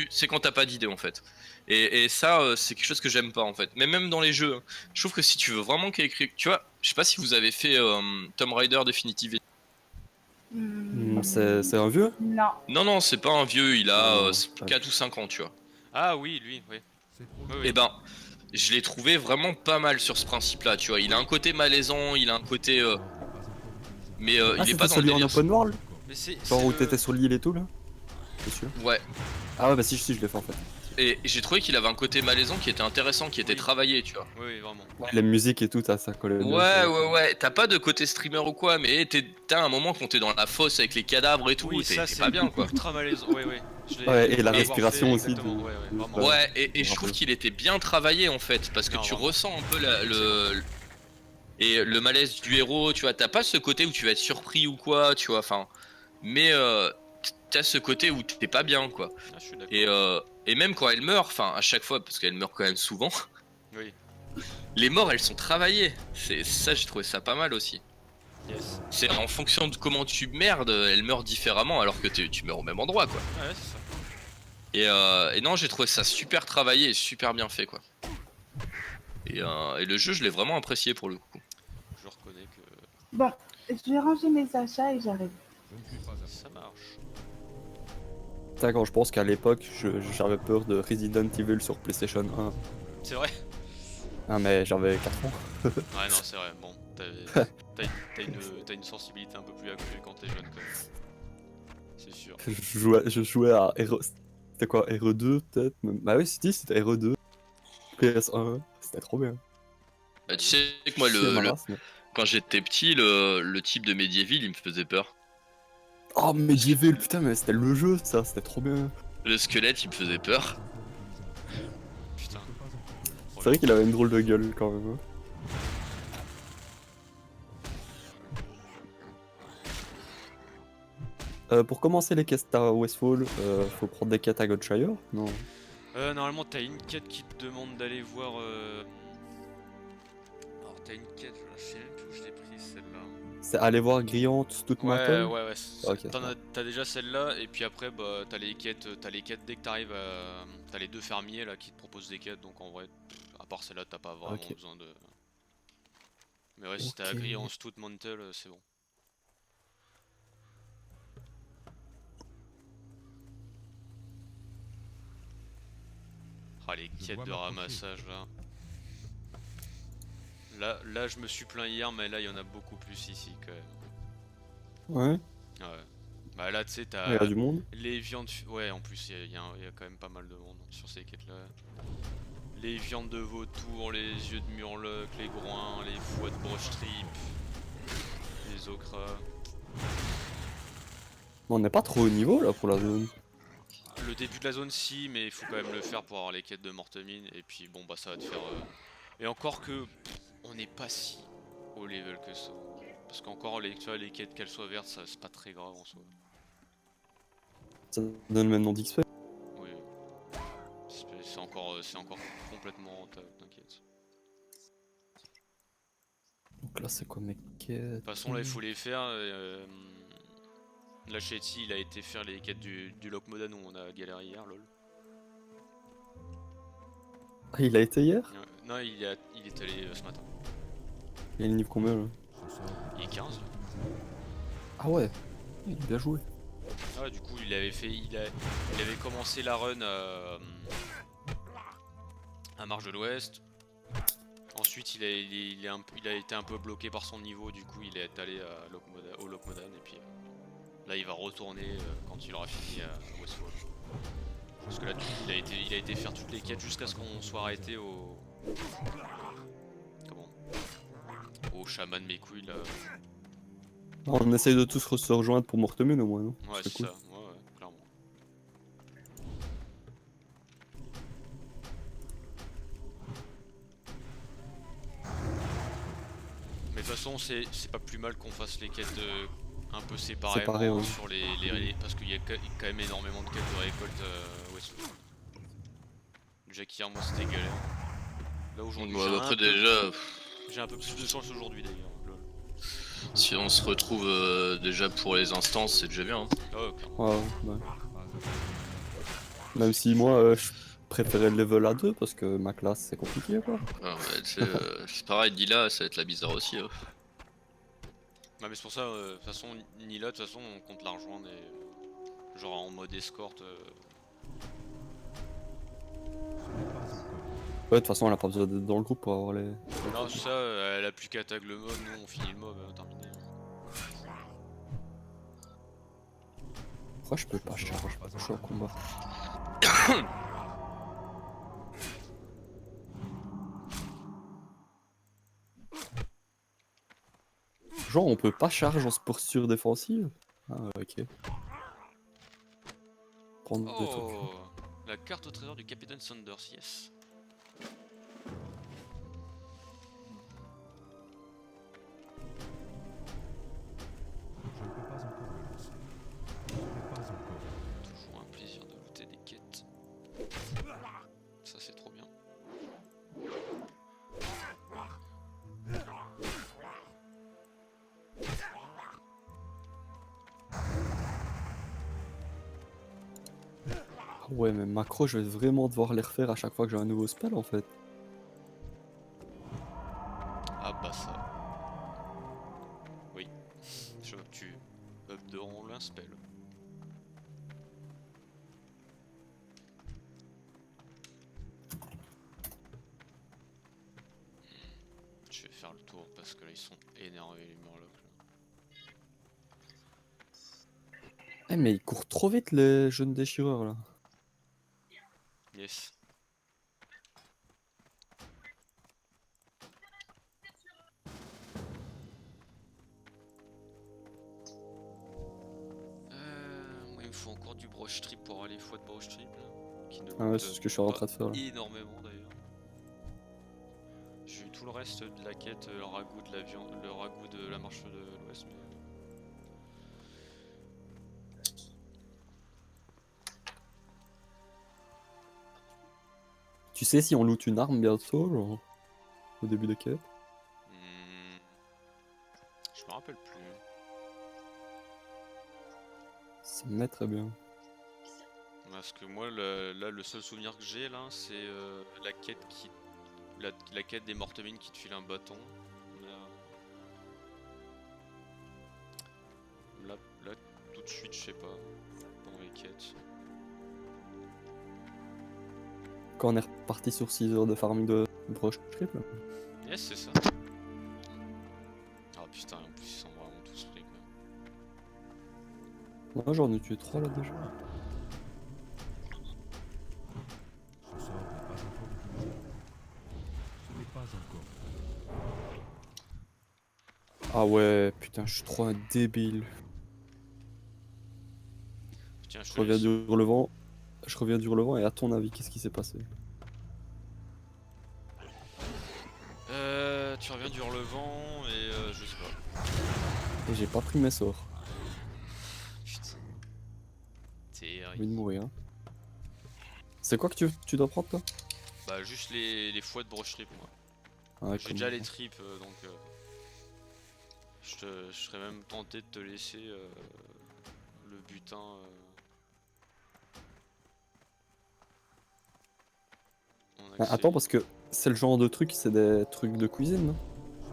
Speaker 1: c'est quand t'as pas d'idée en fait. Et ça, c'est quelque chose que j'aime pas en fait. Mais même dans les jeux, hein. Je trouve que si tu veux vraiment qu'il y ait écrit. Tu vois, je sais pas si vous avez fait Tomb Raider Definitive Edition.
Speaker 5: C'est un vieux?
Speaker 7: Non.
Speaker 1: Non, non, c'est pas un vieux, il a
Speaker 5: Non,
Speaker 1: 4 ou 5 ans, tu vois.
Speaker 2: Ah oui, lui, oui.
Speaker 4: C'est trop
Speaker 2: Oui,
Speaker 1: Et
Speaker 2: oui.
Speaker 1: ben, je l'ai trouvé vraiment pas mal sur ce principe-là, tu vois. Il a un côté malaisant, il a un côté. Mais
Speaker 5: Ah,
Speaker 1: il est
Speaker 5: c'était
Speaker 1: pas dans le
Speaker 5: celui en
Speaker 1: délire.
Speaker 5: open world?
Speaker 2: Mais c'est.
Speaker 5: Genre où
Speaker 2: le-
Speaker 5: t'étais sur l'île et tout, là? C'est sûr.
Speaker 1: Ouais.
Speaker 5: Ah ouais, bah si, je l'ai fait en fait.
Speaker 1: Et j'ai trouvé qu'il avait un côté malaisant qui était intéressant, qui était
Speaker 2: Oui.
Speaker 1: travaillé, tu vois.
Speaker 2: Oui, oui, vraiment.
Speaker 5: Les musiques et tout, ça collait bien,
Speaker 1: Ouais,
Speaker 5: tu vois.
Speaker 1: ouais. T'as pas de côté streamer ou quoi, mais t'as un moment quand t'es dans la fosse avec les cadavres et tout,
Speaker 2: Oui, ça
Speaker 1: t'es
Speaker 2: c'est
Speaker 1: pas bien quoi.
Speaker 2: ultra malaisant. Ouais, ouais.
Speaker 5: Ouais, et la
Speaker 2: je l'ai
Speaker 5: respiration
Speaker 2: fait,
Speaker 5: aussi
Speaker 2: exactement,
Speaker 5: de-
Speaker 2: Ouais, ouais,
Speaker 5: de-
Speaker 2: vraiment.
Speaker 5: Ouais.
Speaker 1: Ouais, et je trouve qu'il était bien travaillé en fait, parce que
Speaker 2: Non,
Speaker 1: tu
Speaker 2: vraiment.
Speaker 1: ressens un peu et le malaise du héros, tu vois. T'as pas ce côté où tu vas être surpris ou quoi, tu vois, enfin. Mais t'as ce côté où t'es pas bien quoi.
Speaker 2: Ah, je suis d'accord.
Speaker 1: Et même quand elle meurt, enfin à chaque fois, parce qu'elle meurt quand même souvent,
Speaker 2: Oui,
Speaker 1: les morts elles sont travaillées. C'est ça, j'ai trouvé ça pas mal aussi.
Speaker 2: yes.
Speaker 1: C'est en fonction de comment tu merdes, elle meurt différemment alors que tu meurs au même endroit quoi.
Speaker 2: Ah, ouais, c'est ça.
Speaker 1: Et non, j'ai trouvé ça super travaillé et super bien fait quoi. Et le jeu, je l'ai vraiment apprécié pour le coup.
Speaker 2: Je reconnais que
Speaker 7: Bon, je vais ranger mes achats et j'arrive.
Speaker 4: Je ne suis pas à
Speaker 2: ça marche.
Speaker 5: Putain, quand je pense qu'à l'époque, j'avais peur de Resident Evil sur PlayStation 1.
Speaker 2: C'est vrai.
Speaker 5: Ah, mais j'avais 4 ans.
Speaker 2: Ouais, non, c'est vrai. Bon, t'as une sensibilité un peu plus accrue quand t'es jeune, quand même. C'est sûr.
Speaker 5: Je jouais à C'était quoi, RE2 peut-être? Bah oui, c'était RE2. PS1, c'était trop bien.
Speaker 1: Bah, tu sais que moi,
Speaker 5: Chier ma race, mais-
Speaker 1: quand j'étais petit, le type de Medieval, il me faisait peur.
Speaker 5: Oh, Medieval, putain, mais c'était le jeu, ça, c'était trop bien.
Speaker 1: Le squelette, il me faisait peur.
Speaker 2: Putain.
Speaker 5: C'est vrai qu'il avait une drôle de gueule quand même. Hein. Pour commencer les quests à Westfall, faut prendre des quêtes à Godshire? Non.
Speaker 2: Normalement, t'as une quête qui te demande d'aller voir t'as une quête, je sais même plus où je l'ai prise celle-là.
Speaker 5: C'est aller voir Grillante toute
Speaker 2: Ouais,
Speaker 5: Maton.
Speaker 2: ouais,
Speaker 5: Ok,
Speaker 2: t'as déjà celle-là, et puis après, bah, t'as les quêtes dès que t'arrives à. T'as les deux fermiers là qui te proposent des quêtes, donc en vrai, à part celle-là, t'as pas vraiment
Speaker 5: Ok.
Speaker 2: besoin de. Mais ouais, si t'as
Speaker 5: Ok.
Speaker 2: agri en Stout Mantle, c'est bon. Ah, les
Speaker 4: Je
Speaker 2: quêtes
Speaker 4: dois
Speaker 2: de
Speaker 4: m'approcher.
Speaker 2: ramassage là. Là, je me suis plaint hier, mais là, il y en a beaucoup plus ici quand même.
Speaker 5: Ouais,
Speaker 2: Ouais. Bah là, tu sais,
Speaker 5: il y a
Speaker 2: t'as
Speaker 5: du monde.
Speaker 2: les viandes. Ouais, en plus, il y a quand même pas mal de monde sur ces quêtes là. Les viandes de vautour, les yeux de murloc, les groins, les foies de broche trip, les okras.
Speaker 5: On n'est pas trop au niveau là pour la zone.
Speaker 2: Le début de la zone, si, mais il faut quand même le faire pour avoir les quêtes de Mortemine. Et puis, bon, bah, ça va te faire. Et encore que, on n'est pas si au level que ça. Parce qu'encore, tu vois, les quêtes, qu'elles soient vertes, ça, c'est pas très grave en soi.
Speaker 5: Ça donne le même nom d'XP.
Speaker 2: Oui, c'est encore complètement rentable, t'inquiète.
Speaker 5: Donc là, c'est quoi mes
Speaker 2: De
Speaker 5: quêtes?
Speaker 2: toute façon, là, il faut les faire. Là, Shetty, il a été faire les quêtes du Lokmodan où on a galéré hier, lol.
Speaker 5: Ah, il a été hier?
Speaker 2: Non, il est allé ce matin.
Speaker 5: Il est le niveau combien là?
Speaker 4: Ce sort
Speaker 2: Il est 15.
Speaker 5: Ah ouais, il a bien joué.
Speaker 2: Ah ouais, du coup, il avait commencé la run à Marche de l'Ouest. Ensuite, il a été un peu bloqué par son niveau, du coup, il est allé au Lokmodan. Et puis là, il va retourner quand il aura fini à Westfall. Parce que là, du coup, il a été faire toutes les quêtes jusqu'à ce qu'on soit arrêté au. Comment? Au chaman mes couilles là.
Speaker 5: On essaye de tous se rejoindre pour Mortemune au moins, non?
Speaker 2: Ouais,
Speaker 5: C'est
Speaker 2: c'est
Speaker 5: cool.
Speaker 2: ça, ouais, clairement. Mais de toute façon, c'est pas plus mal qu'on fasse les quêtes un peu séparément
Speaker 5: Séparé, ouais.
Speaker 2: sur parce qu'il y a quand même énormément de quêtes de récolte Westwood. Déjà qu'hier, moi, c'était galère. Là, aujourd'hui,
Speaker 1: Bon, après, déjà,
Speaker 2: j'ai un peu plus de chance aujourd'hui d'ailleurs. Lol.
Speaker 1: si on se retrouve déjà pour les instances, c'est déjà bien. Hein.
Speaker 2: Ah ouais, clairement.
Speaker 5: Ouais, ouais.
Speaker 4: pas à
Speaker 5: Même si moi, je préférais le level à 2 parce que ma classe c'est compliqué quoi.
Speaker 1: Ah ouais, c'est pareil, Dila, ça va être la bizarre aussi. Hein.
Speaker 2: Ouais, mais c'est pour ça, de toute façon, Nila, de toute façon, on compte la rejoindre et, genre en mode escorte.
Speaker 5: Ouais, de toute façon, elle a pas besoin d'être dans le groupe pour avoir les.
Speaker 2: Non, ça, elle a plus qu'à tag le mob, nous on finit le mob, terminé.
Speaker 5: Pourquoi je peux pas charge? Je suis en combat. Genre, on peut pas charge en posture défensive? Ah, ok. Prendre des trucs.
Speaker 2: Oh, la carte au trésor du Capitaine Saunders, yes.
Speaker 4: Je ne peux pas encore me lancer. Je ne peux pas encore.
Speaker 2: Toujours un plaisir de looter des quêtes. Ça c'est trop bien.
Speaker 5: Ah ouais, mais macro, je vais vraiment devoir les refaire à chaque fois que j'ai un nouveau spell en fait.
Speaker 2: Ah bah ça. Oui. Je vois que tu up de rang un spell. Je vais faire le tour parce que là ils sont énervés les murlocs là.
Speaker 5: Eh, mais ils courent trop vite les jeunes déchireurs là.
Speaker 2: Yes. Moi il me faut encore du broche trip pour aller fois de broche trip là. Qui ne
Speaker 5: Ah ouais,
Speaker 2: coûte
Speaker 5: c'est ce que je suis en train de faire là.
Speaker 2: énormément d'ailleurs. J'ai eu tout le reste de la quête, le ragoût de la viande, le ragoût de la marche de l'ouest. Mais...
Speaker 5: Tu sais si on loot une arme bientôt, genre, au début de quête?
Speaker 2: me rappelle plus.
Speaker 5: Ça me met très bien.
Speaker 2: Parce que moi, là, le seul souvenir que j'ai, là, c'est la quête la quête des mortemines qui te file un bâton. Là, là, tout de suite, je sais pas. Dans les quêtes.
Speaker 5: Quand on est reparti sur 6 heures de farming de broche triple.
Speaker 2: Yes, c'est ça. Ah putain, en plus, ils sont vraiment tous pris, quoi.
Speaker 5: Moi j'en ai tué 3 là déjà.
Speaker 4: Ce sort n'est pas encore utilisé. Ce n'est pas encore.
Speaker 5: Ah ouais, putain, je suis trop un débile.
Speaker 2: Tiens, je
Speaker 5: Je
Speaker 2: te
Speaker 5: reviens
Speaker 2: laisse.
Speaker 5: du relevant. Je reviens du relevant et à ton avis, qu'est-ce qui s'est passé?
Speaker 2: Tu reviens du relevant et je sais pas.
Speaker 5: Et j'ai pas pris mes sorts.
Speaker 2: Putain.
Speaker 5: J'ai envie de
Speaker 2: Terrible.
Speaker 5: mourir. Hein. C'est quoi que tu dois prendre toi?
Speaker 2: Bah, juste les fouets de broche trip, moi.
Speaker 5: Ah,
Speaker 2: J'ai
Speaker 5: comme
Speaker 2: déjà
Speaker 5: moi.
Speaker 2: les tripes, donc je serais même tenté de te laisser le butin. En
Speaker 5: Ah,
Speaker 2: accès
Speaker 5: attends,
Speaker 2: libre.
Speaker 5: parce que c'est le genre de truc, c'est des trucs de cuisine, non?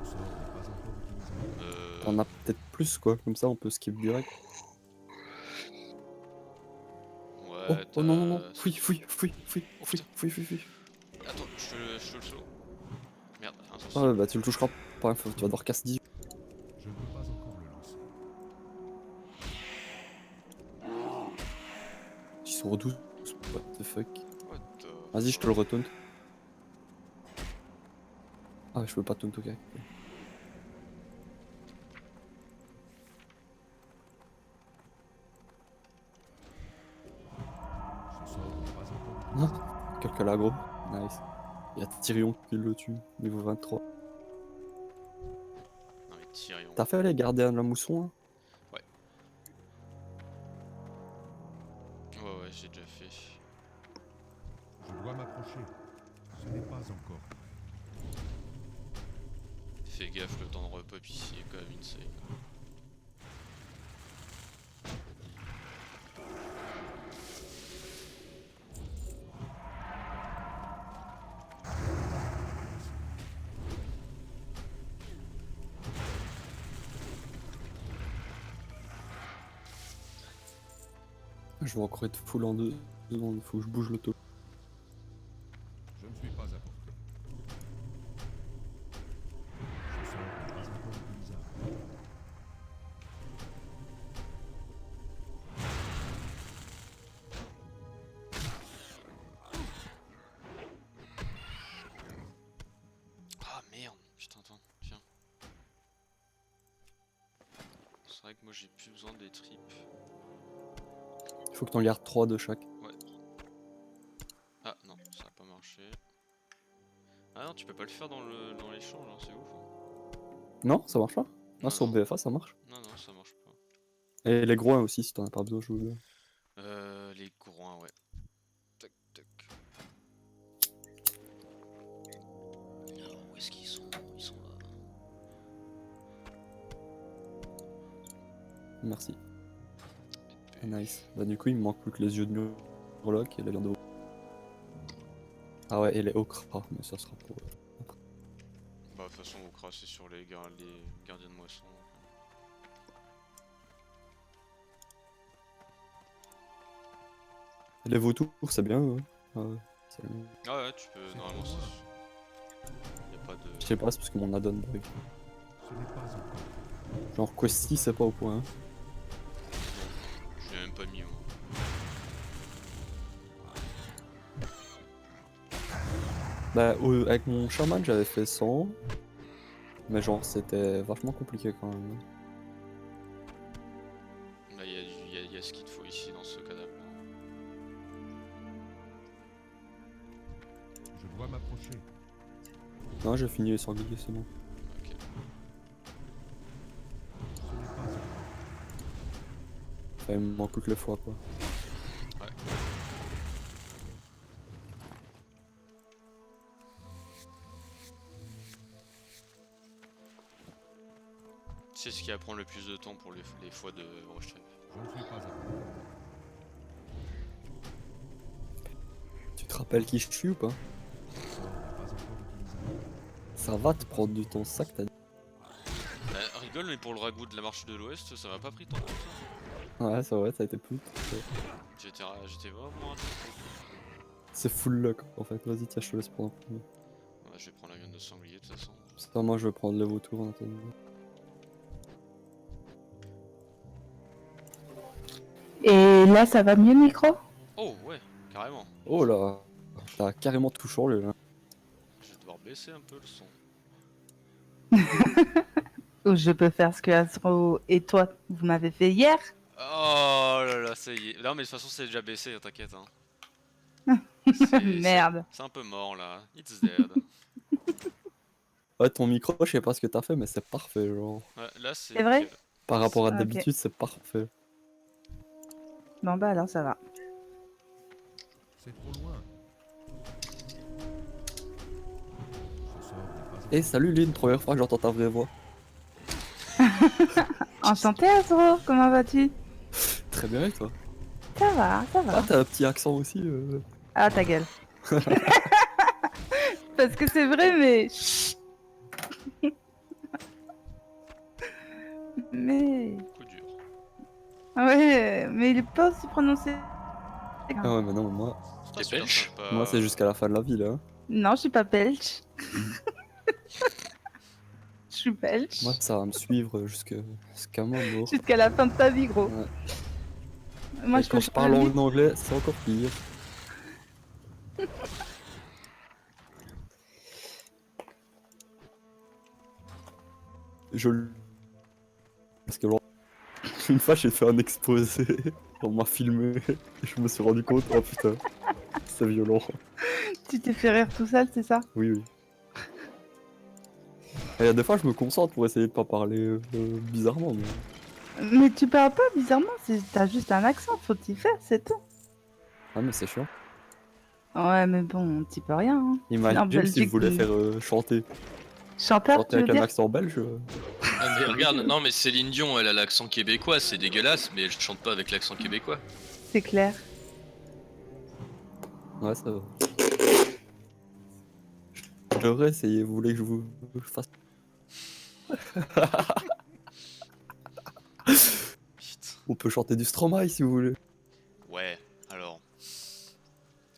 Speaker 4: Ce sort n'est pas encore utilisé.
Speaker 5: On a peut-être plus quoi, comme ça on peut skip direct. Oh,
Speaker 2: Ouais,
Speaker 5: oh non, non, non,
Speaker 2: t'as-
Speaker 5: fouille, fouille, fouille, fouille,
Speaker 2: Oh,
Speaker 5: fouille,
Speaker 2: putain.
Speaker 5: fouille, fouille, fouille.
Speaker 2: Attends, je te le solo. Merde, attends.
Speaker 5: Ah ouais, bah tu le toucheras pas, tu vas devoir casser 18.
Speaker 4: Je ne peux pas encore le lancer.
Speaker 5: Ils sont redoués. What the fuck.
Speaker 2: What the
Speaker 5: Vas-y, je te le retaunt. Ah, je peux pas taunt, ok.
Speaker 4: Ce sort n'est pas encore
Speaker 5: Non,
Speaker 4: utilisé.
Speaker 5: quelqu'un là, gros. Nice. Il y a Tyrion qui le tue, niveau 23.
Speaker 2: Non mais Tyrion.
Speaker 5: T'as fait les gardiens de la mousson hein?
Speaker 2: Ouais, j'ai déjà fait.
Speaker 4: Je dois m'approcher. Ce n'est pas encore.
Speaker 2: Fais gaffe, le temps de repop ici est quand même insane.
Speaker 5: Je vais encore être full en 2 secondes, faut que je bouge l'auto.
Speaker 4: Je ne suis pas à portée. Ce sort n'est pas encore utilisable.
Speaker 2: Ah merde, putain, attends, tiens. C'est vrai que moi j'ai plus besoin des tripes.
Speaker 5: Il faut que t'en gardes 3 de chaque.
Speaker 2: Ah non, ça a pas marché. Ah non, tu peux pas le faire dans l'échange, hein, c'est ouf. Hein.
Speaker 5: Non, ça marche pas?
Speaker 2: Non,
Speaker 5: Ah, sur
Speaker 2: non.
Speaker 5: BFA ça marche.
Speaker 2: Non, non, ça marche pas.
Speaker 5: Et les groins aussi, si t'en as pas besoin, je veux bien.
Speaker 2: Les groins, ouais. Tac, tac. Alors, où est-ce qu'ils sont? Ils sont là.
Speaker 5: Merci. Ah, nice. Bah du coup il me manque plus que les yeux de Murloc et la viande de... Ah ouais, et les okra, mais ça sera pour...
Speaker 2: Bah, de toute façon, Okra, c'est sur les gardiens de moisson.
Speaker 5: Les vautours, c'est bien, ouais. Ah ouais,
Speaker 2: Ah ouais, tu peux, normalement, c'est. Y'a pas de.
Speaker 5: je sais pas, c'est parce que mon add-on bug.
Speaker 4: Ce n'est pas encore.
Speaker 5: Genre Questy, c'est pas au point. Hein.
Speaker 2: Je l'ai même pas mis, moi.
Speaker 5: Bah, avec mon shaman, j'avais fait 100. Mais genre, c'était vachement compliqué quand même.
Speaker 2: Là, y a ce qu'il te faut ici dans ce cadavre.
Speaker 4: Je dois m'approcher.
Speaker 5: Non, j'ai fini les sangliers, c'est bon.
Speaker 2: Ok.
Speaker 4: Ce n'est pas encore.
Speaker 5: Enfin, il me manque plus que le foie, quoi.
Speaker 2: Ouais. C'est ce qui va prendre le plus de temps pour les fois de rush trip.
Speaker 4: Je ne suis pas appelé.
Speaker 5: Tu te rappelles qui je suis ou pas?
Speaker 4: Ce sort n'est pas encore utilisé.
Speaker 5: Ça va te prendre du temps, c'est ça que t'as dit.
Speaker 2: Bah, rigole, mais pour le ragoût de la marche de l'Ouest, ça m'a pas pris tant que ça.
Speaker 5: Ouais, c'est vrai, ça a été plus.
Speaker 2: J'étais vraiment intéressé.
Speaker 5: C'est full luck en fait. Vas-y, tiens, je te laisse prendre un premier.
Speaker 2: Ouais, je vais prendre la viande de sanglier de toute façon.
Speaker 5: Ça, moi je vais prendre les vautours en attendant.
Speaker 7: Et là, ça va mieux le micro?
Speaker 2: Oh ouais, carrément.
Speaker 5: Oh là, t'as carrément tout changé là.
Speaker 2: Je vais devoir baisser un peu le son.
Speaker 7: Ou je peux faire ce que Astro et toi, vous m'avez fait hier?
Speaker 2: Oh là là, ça y est. Non mais de toute façon c'est déjà baissé, hein, t'inquiète. Hein.
Speaker 7: Merde.
Speaker 2: C'est un peu mort là. It's dead.
Speaker 5: Ouais, ton micro, je sais pas ce que t'as fait, mais c'est parfait, genre.
Speaker 2: Ouais, là c'est.
Speaker 7: C'est vrai?
Speaker 2: nickel.
Speaker 5: Par rapport à
Speaker 7: Ok.
Speaker 5: d'habitude, c'est parfait.
Speaker 7: Bon bah alors ça va.
Speaker 4: C'est trop loin. Ce sort n'est pas
Speaker 5: Et
Speaker 4: encore
Speaker 5: salut Lynn, première fois que j'entends ta vraie voix.
Speaker 7: Enchanté Astro, comment vas-tu?
Speaker 5: Très bien, et toi?
Speaker 7: Ça va, ça
Speaker 5: Ah,
Speaker 7: va.
Speaker 5: t'as un petit accent aussi.
Speaker 7: Ah ta gueule. Parce que c'est vrai mais... mais...
Speaker 2: Coup dur.
Speaker 7: Ouais, mais il est pas aussi prononcé.
Speaker 5: Ah ouais, mais non, moi,
Speaker 2: Putain,
Speaker 1: T'es
Speaker 2: super
Speaker 1: belge
Speaker 2: sympa.
Speaker 5: moi c'est jusqu'à la fin de la vie là. Hein.
Speaker 7: Non, je suis pas belge. Je suis belge.
Speaker 5: Moi, ça va me suivre jusqu'à ma mort.
Speaker 7: Jusqu'à la fin de ta vie, gros.
Speaker 5: Ouais.
Speaker 7: Moi,
Speaker 5: Et
Speaker 7: je
Speaker 5: quand
Speaker 7: peux
Speaker 5: je parle
Speaker 7: changer.
Speaker 5: en anglais, c'est encore pire. Je le- Parce que genre, une fois j'ai fait un exposé, on m'a filmé, et je me suis rendu compte, oh putain, c'est violent.
Speaker 7: Tu t'es fait rire tout seul, c'est ça?
Speaker 5: Oui, oui. Et il y a des fois je me concentre pour essayer de pas parler bizarrement, mais...
Speaker 7: Mais tu parles pas bizarrement, t'as juste un accent, faut t'y faire, c'est tout.
Speaker 5: Ah mais c'est chiant.
Speaker 7: Ouais, mais bon, t'y peux rien. Hein. En
Speaker 5: Imagine si je
Speaker 7: Belgique,
Speaker 5: voulais faire chanter
Speaker 7: chanteur, tu
Speaker 5: chanter
Speaker 7: veux
Speaker 5: avec un
Speaker 7: dire?
Speaker 5: accent belge.
Speaker 1: Ah, mais regarde, non mais Céline Dion, elle a l'accent québécois, c'est dégueulasse, mais elle chante pas avec l'accent québécois.
Speaker 7: C'est clair.
Speaker 5: Ouais, ça va. Je devrais essayer, vous voulez que je vous fasse...
Speaker 2: Putain.
Speaker 5: On peut chanter du Stromae si vous voulez.
Speaker 2: Ouais, alors.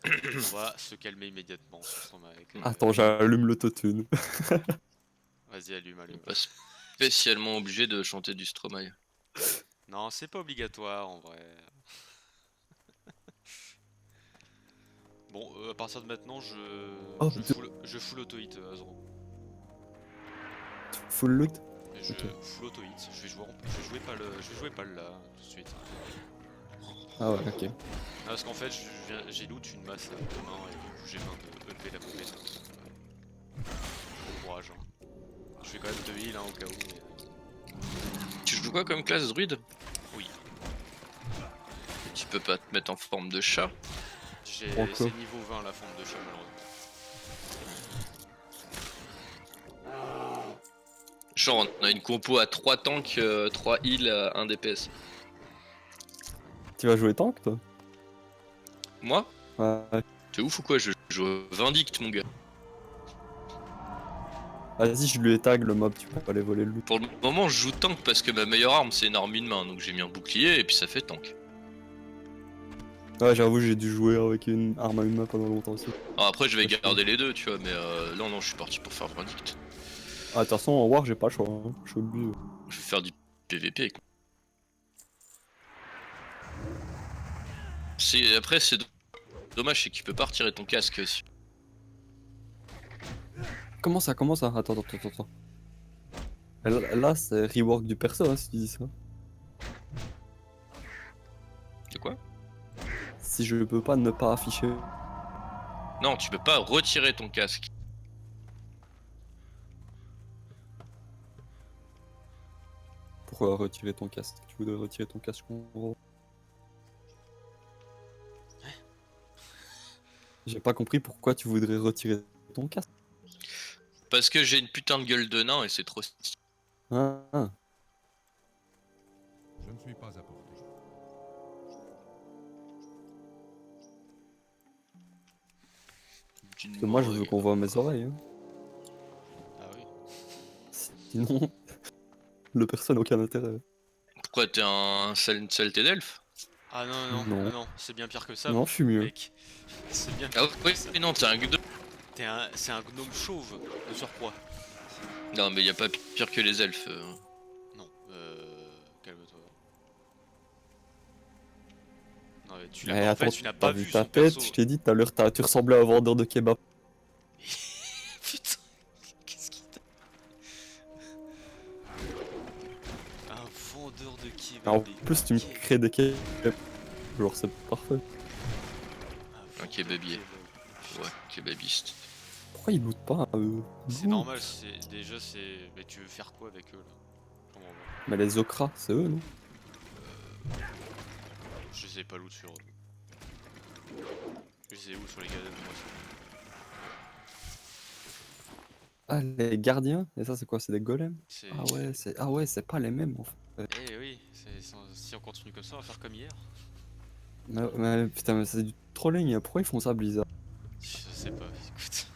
Speaker 2: On va se calmer immédiatement sur son mic.
Speaker 5: Attends, j'allume l'autotune.
Speaker 2: Vas-y, allume.
Speaker 1: Pas spécialement obligé de chanter du Stromae.
Speaker 2: Non, c'est pas obligatoire en vrai. Bon, à partir de maintenant,
Speaker 5: Oh,
Speaker 2: je full auto-hit, Azro.
Speaker 5: Full loot.
Speaker 2: Je
Speaker 5: Ok.
Speaker 2: full auto-hit. Je vais jouer pas le là, tout de suite.
Speaker 5: Ah ouais, ok.
Speaker 2: Non, parce qu'en fait, j'ai loot une masse demain et du coup, j'ai besoin de EP la poupée. Bon courage. Hein. Je fais quand même 2 heals hein, au cas où. Mais...
Speaker 1: Tu joues quoi comme classe, druide?
Speaker 2: Oui.
Speaker 1: Tu peux pas te mettre en forme de chat?
Speaker 2: C'est
Speaker 5: Pourquoi
Speaker 2: niveau 20 la forme de chat malheureusement.
Speaker 1: Genre, on a une compo à 3 tanks, 3 heals, 1 DPS.
Speaker 5: Tu vas jouer tank toi?
Speaker 1: Moi?
Speaker 5: Ouais.
Speaker 1: T'es ouf ou quoi? Je joue Vindicte, mon gars.
Speaker 5: Vas-y, je lui ai tag le mob, tu peux pas aller voler le loot.
Speaker 1: Pour le moment, je joue tank parce que ma meilleure arme c'est une arme une main, donc j'ai mis un bouclier et puis ça fait tank.
Speaker 5: Ouais, j'avoue, j'ai dû jouer avec une arme à une main pendant longtemps aussi.
Speaker 1: Alors après, je vais garder les deux, tu vois, mais non, je suis parti pour faire Vindicte.
Speaker 5: Ah, de toute façon, en War, j'ai pas le choix. Hein. Je suis obligé.
Speaker 1: Je vais faire du PVP avec. Après, c'est dommage, c'est que tu peux pas retirer ton casque.
Speaker 5: Comment ça? Attends. Là, c'est rework du perso, hein, si tu dis ça.
Speaker 1: De quoi?
Speaker 5: Si je peux pas ne pas afficher.
Speaker 1: Non, tu peux pas retirer ton casque.
Speaker 5: Pourquoi retirer ton casque? Tu voudrais retirer ton casque en gros. J'ai pas compris pourquoi tu voudrais retirer ton casque.
Speaker 1: Parce que j'ai une putain de gueule de nain et c'est trop stylé.
Speaker 5: Ah.
Speaker 4: ne suis pas à portée.
Speaker 1: D'une
Speaker 5: Parce que moi, je
Speaker 1: mort,
Speaker 5: veux qu'on voit mes oreilles. Hein.
Speaker 2: Ah oui.
Speaker 5: Sinon, le perso n'a aucun intérêt.
Speaker 1: Pourquoi t'es un saleté d'elfe?
Speaker 2: Ah non, non,
Speaker 5: Non.
Speaker 2: non, non, c'est bien pire que ça.
Speaker 5: Non, je suis mieux.
Speaker 2: Mec. C'est bien
Speaker 1: Ah
Speaker 2: pire.
Speaker 1: oui, mais non, t'es un gnome.
Speaker 2: C'est un gnome chauve, de surcroît.
Speaker 1: Non, mais y a pas pire que les elfes.
Speaker 2: Non, calme-toi. Non, mais tu
Speaker 5: Eh,
Speaker 2: l'as en fait,
Speaker 5: attends,
Speaker 2: tu n'as
Speaker 5: t'as
Speaker 2: pas
Speaker 5: vu
Speaker 2: vu
Speaker 5: ta
Speaker 2: son
Speaker 5: tête,
Speaker 2: perso.
Speaker 5: je t'ai dit tout à l'heure, tu ressemblais à un vendeur de kebab.
Speaker 2: Putain, qu'est-ce qu'il t'a... Un vendeur de kebab.
Speaker 5: En plus, tu me crées des kebabs. Genre, c'est parfait.
Speaker 2: Un
Speaker 1: kebabier.
Speaker 2: kebab.
Speaker 1: Ouais, kebabiste.
Speaker 5: Pourquoi ils lootent pas
Speaker 2: C'est normal, c'est déjà c'est. Mais tu veux faire quoi avec eux là? Comment on va?
Speaker 5: Mais les okras, c'est eux, non?
Speaker 2: Je les ai pas loot sur eux. Je les ai où sur les gardiens de moisson?
Speaker 5: Ah, les gardiens? Et ça, c'est quoi? C'est des golems?
Speaker 2: C'est.
Speaker 5: Ah ouais, c'est pas les mêmes, en fait.
Speaker 2: Eh oui, si on continue comme ça, on va faire comme hier.
Speaker 5: Mais putain, mais c'est du trolling, pourquoi ils font ça, Blizzard?
Speaker 2: Je sais pas, écoute.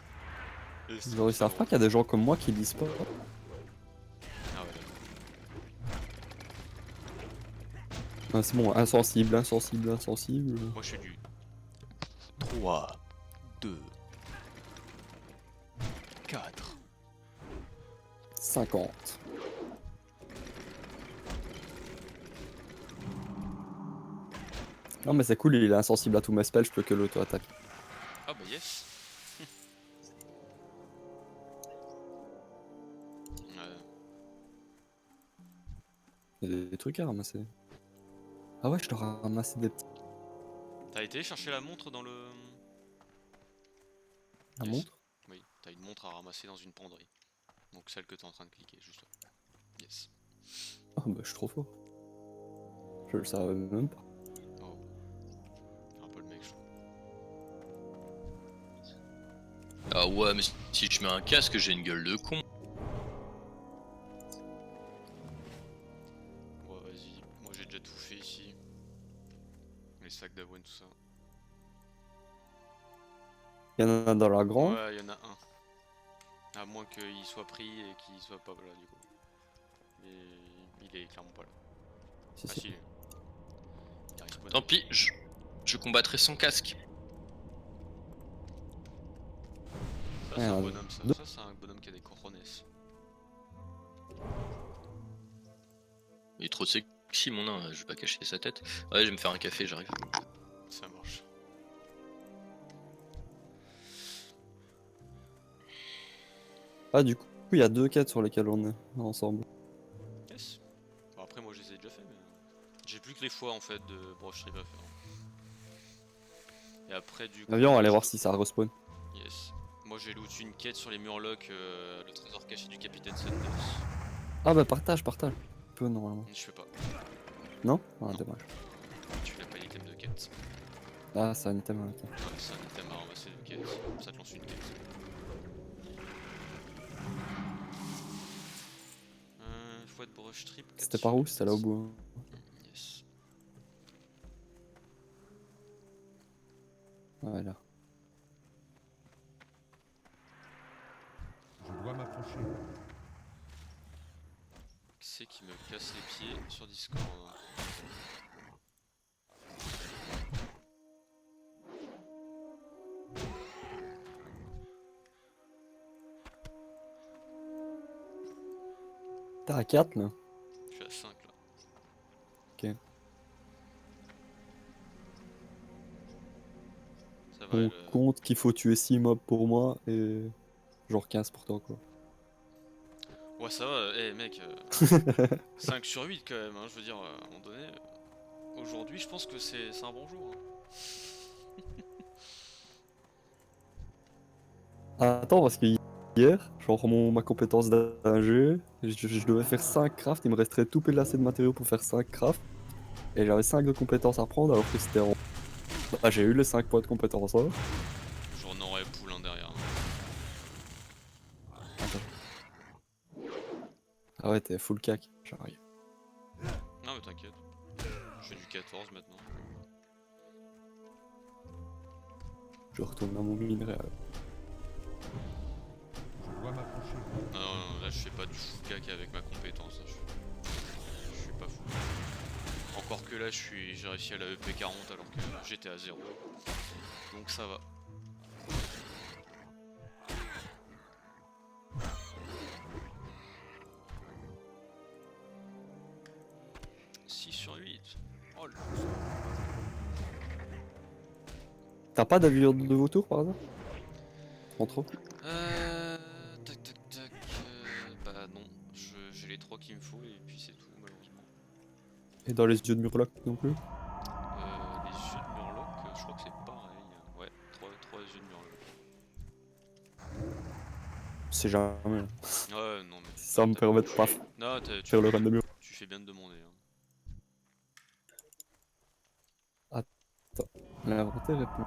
Speaker 5: Genre, ils savent pas qu'il y a des gens comme moi qui lisent pas.
Speaker 2: Ah ouais, d'accord.
Speaker 5: Ah, c'est bon, insensible, insensible, insensible.
Speaker 2: Moi je suis du 3, 2, 4.
Speaker 5: 50. Non mais c'est cool, il est insensible à tous mes spells, je peux que l'auto-attaque.
Speaker 2: Ah bah yes. Ouais.
Speaker 5: Il y a des trucs à ramasser. Ah ouais, je dois ramasser des petits...
Speaker 2: T'as été chercher la montre dans le...
Speaker 5: La
Speaker 2: Yes.
Speaker 5: montre?
Speaker 2: Oui, t'as une montre à ramasser dans une penderie. Donc celle que t'es en train de cliquer, juste là. Yes.
Speaker 5: Ah bah je suis trop fort. Je le savais même pas.
Speaker 2: Oh. Un peu le mec, je trouve.
Speaker 1: Ah ouais, mais si je mets un casque, j'ai une gueule de con.
Speaker 2: Ouais, vas-y. Moi j'ai déjà tout fait ici. Les sacs d'avoine, tout ça.
Speaker 5: Il y en a dans la grande.
Speaker 2: Ouais, il y en a un. À moins qu'il soit pris et qu'il soit pas là du coup. Mais il est clairement pas là.
Speaker 5: Si,
Speaker 2: Ah
Speaker 5: si.
Speaker 2: si, il est. Il arrive pas
Speaker 1: Tant
Speaker 2: là.
Speaker 1: pis, je combattrai sans casque.
Speaker 2: Ça c'est un
Speaker 5: Merde.
Speaker 2: bonhomme ça.
Speaker 5: Deux.
Speaker 2: Ça c'est un bonhomme qui a des cojones.
Speaker 1: Il est trop sexy mon nain, je vais pas cacher sa tête. Ouais, je vais me faire un café, j'arrive.
Speaker 2: Ça marche.
Speaker 5: Ah du coup, il y a deux quêtes sur lesquelles on est ensemble.
Speaker 2: Yes. Bon, après moi je les ai déjà fait mais... J'ai plus que les fois en fait de brocherie à faire. Et après du coup...
Speaker 5: Ah, viens, on va aller voir si ça respawn.
Speaker 2: Yes. Moi j'ai loot une quête sur les Murlocs, le trésor caché du capitaine Sanders.
Speaker 5: Ah bah partage. Peu normalement.
Speaker 2: Je fais pas.
Speaker 5: Non? Ah dommage.
Speaker 2: Tu l'as pas l'item de quête.
Speaker 5: Ah c'est un item, ok.
Speaker 2: Ouais, c'est un item à ramasser de quête. Ça te lance une quête. Fouette brush trip.
Speaker 5: C'était par où? C'était là au bout. Hein.
Speaker 2: Yes.
Speaker 5: Voilà.
Speaker 4: Je dois m'approcher.
Speaker 2: Qui c'est qui me casse les pieds sur Discord?
Speaker 5: T'es à 4 là?
Speaker 2: Je suis à 5 là.
Speaker 5: Ok.
Speaker 2: Ça va,
Speaker 5: On compte qu'il faut tuer 6 mobs pour moi et genre 15 pour toi quoi.
Speaker 2: Ouais, ça va, eh mec, 5 sur 8 quand même, hein, je veux dire, à un moment donné, aujourd'hui je pense que c'est un bon jour. Hein.
Speaker 5: Attends, parce que hier, genre ma compétence d'ingé, je devais faire 5 crafts, il me resterait tout pélassé de matériaux pour faire 5 crafts. Et j'avais 5 de compétences à prendre alors que c'était en... Bah, j'ai eu les 5 points de compétences. Hein.
Speaker 2: J'en aurais poulain derrière.
Speaker 5: Ah ouais, t'es full cac, j'arrive.
Speaker 2: Non mais t'inquiète. Je fais du 14 maintenant.
Speaker 5: Je retourne dans mon minerai.
Speaker 4: Je dois m'approcher.
Speaker 2: Non, non, non, là je fais pas du full cac avec ma compétence. Là, je suis pas fou. Encore que là j'ai réussi à la EP 40 alors que j'étais à 0. Donc ça va. Sur 8. Oh là.
Speaker 5: T'as pas d'avion de vautour par hasard? En trop?
Speaker 2: Tac tac tac. Bah non, j'ai les 3 qu'il me faut et puis c'est tout malheureusement.
Speaker 5: Et dans les yeux de Murloc non plus?
Speaker 2: Les yeux de Murloc, je crois que c'est pareil. Ouais, 3 yeux de Murloc.
Speaker 5: C'est jamais.
Speaker 2: Ouais, non mais.
Speaker 5: Ça me permet de pas
Speaker 2: Non,
Speaker 5: faire le run de Murloc.
Speaker 2: tu fais bien de demander. Hein.
Speaker 5: L'inventaire est plus.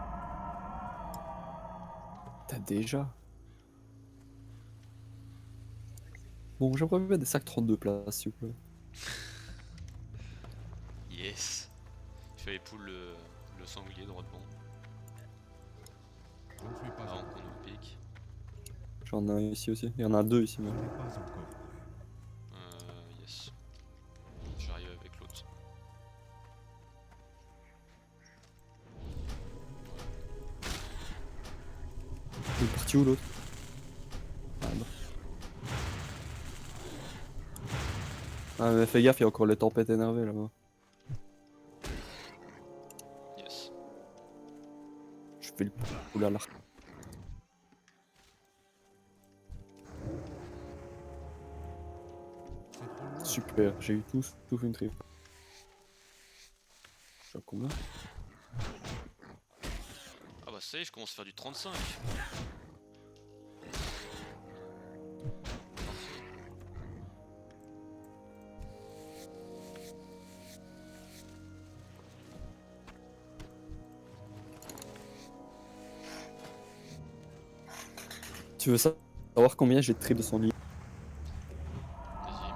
Speaker 5: T'as déjà. Bon, j'aimerais bien des sacs 32 places, s'il vous plaît.
Speaker 2: Yes. Je fais les poules le sanglier droit devant.
Speaker 4: Je ne suis pas
Speaker 2: Avant
Speaker 4: encore.
Speaker 2: qu'on nous pique.
Speaker 5: J'en ai un ici aussi. Il y en a deux ici
Speaker 4: Je
Speaker 5: même.
Speaker 4: n'ai pas encore prêt.
Speaker 2: Yes. J'arrive avec l'autre.
Speaker 5: Il est parti où l'autre? Ah non. Ah mais fais gaffe, il y a encore les tempêtes énervées là-bas.
Speaker 2: Yes.
Speaker 5: Je fais le oulala.
Speaker 4: C'est trop loin.
Speaker 5: Super, j'ai eu tout une trip. Je suis à combien?
Speaker 2: Ah bah ça y est, je commence à faire du 35.
Speaker 5: Tu veux savoir combien j'ai de trip de son lit?
Speaker 2: Vas-y.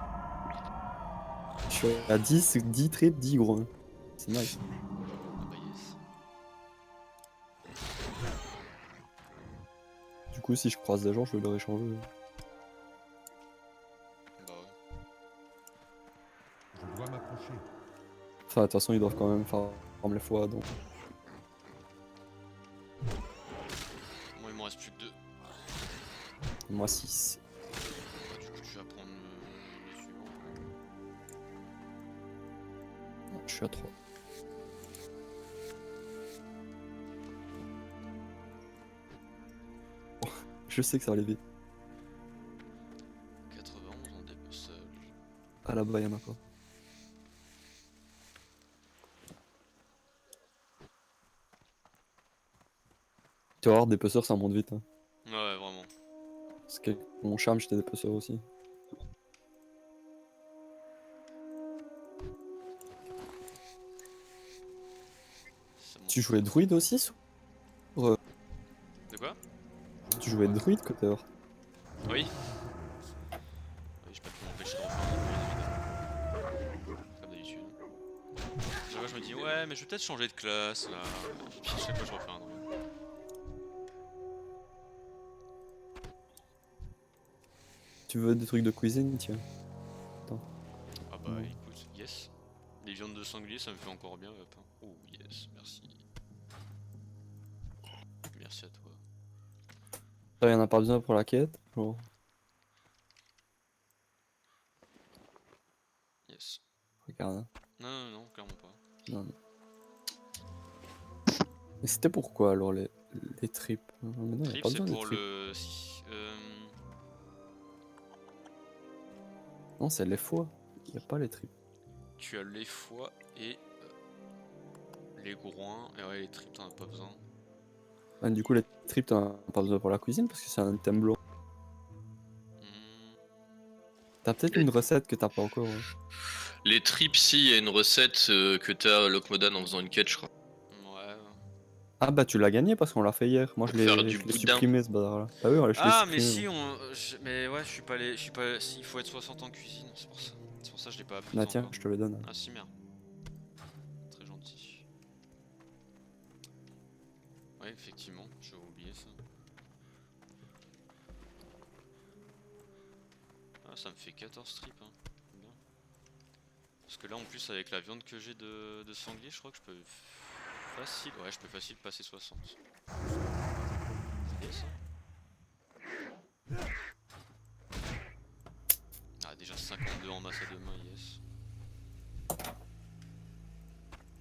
Speaker 5: Je suis à 10 trips, 10 gros. Hein. C'est nice.
Speaker 2: Ah bah yes.
Speaker 5: Du coup, si je croise des gens, je vais leur échanger.
Speaker 2: Bah ouais.
Speaker 4: Je dois m'approcher.
Speaker 5: Enfin, de toute façon, ils doivent quand même faire les fois, donc.
Speaker 2: Moi il m'en reste plus que 2.
Speaker 5: Moi 6.
Speaker 2: Bah, du coup tu vas prendre le suivant.
Speaker 5: Je suis à 3. Je sais que ça va aller vite.
Speaker 2: 91 en dépeçage.
Speaker 5: Ah là-bas, y'en a pas. Tu vas voir, des peceurs, ça monte vite. Hein.
Speaker 2: Ouais, vraiment.
Speaker 5: Parce que mon charme, j'étais des peceurs aussi.
Speaker 2: Ça monte.
Speaker 5: Tu jouais druide aussi
Speaker 2: De quoi?
Speaker 5: Tu jouais druide côté or.
Speaker 2: Oui. Oui, je peux pas m'empêcher de refaire un druide, évidemment. Comme d'habitude. Chaque fois je me dis ouais mais je vais peut-être changer de classe là. Et puis chaque fois je refais un druide.
Speaker 5: Tu veux des trucs de cuisine, tiens.
Speaker 2: Ah bah
Speaker 5: Ouais.
Speaker 2: écoute, yes. Les viandes de sanglier ça me fait encore bien hop. Hein. Oh yes, merci. Merci à toi.
Speaker 5: Ça, y'en a pas besoin pour la quête. Genre.
Speaker 2: Yes.
Speaker 5: Regarde. Hein.
Speaker 2: Non, non, non, clairement pas.
Speaker 5: Non, non. Mais c'était pourquoi alors les tripes? Mais non, y a
Speaker 2: Trip
Speaker 5: pas
Speaker 2: c'est
Speaker 5: besoin des
Speaker 2: pour
Speaker 5: tripes.
Speaker 2: le...
Speaker 5: Non, c'est les foies. Y a pas les tripes.
Speaker 2: Tu as les foies et les groins. Et ouais, les tripes t'en as pas besoin.
Speaker 5: Ah, du coup, les tripes, t'en as pas besoin pour la cuisine parce que c'est un thème blanc.
Speaker 2: Hmm.
Speaker 5: T'as peut-être une recette que t'as pas encore. Ouais.
Speaker 1: Les tripes, si, il y a une recette que t'as Lokmodan en faisant une quête, je crois.
Speaker 2: Ouais.
Speaker 5: Ah bah tu l'as gagné parce qu'on l'a fait hier. Moi je
Speaker 1: Pour faire du
Speaker 5: l'ai
Speaker 1: boudin.
Speaker 5: supprimé ce bazar là. Ah oui, je l'ai
Speaker 2: Ah
Speaker 5: supprimé.
Speaker 2: mais si
Speaker 5: moi.
Speaker 2: mais ouais je suis pas allé. Je suis pas. Si, il faut être 60 en cuisine, c'est pour ça. C'est pour ça que je l'ai pas appris
Speaker 5: Bah tiens,
Speaker 2: encore.
Speaker 5: je te le donne.
Speaker 2: Ah si merde. 14 tripes, hein. Bien. Parce que là en plus avec la viande que j'ai de sanglier, je crois que je peux facile, ouais je peux facile passer 60. Yes, hein. Ah déjà 52 en masse à deux mains, yes.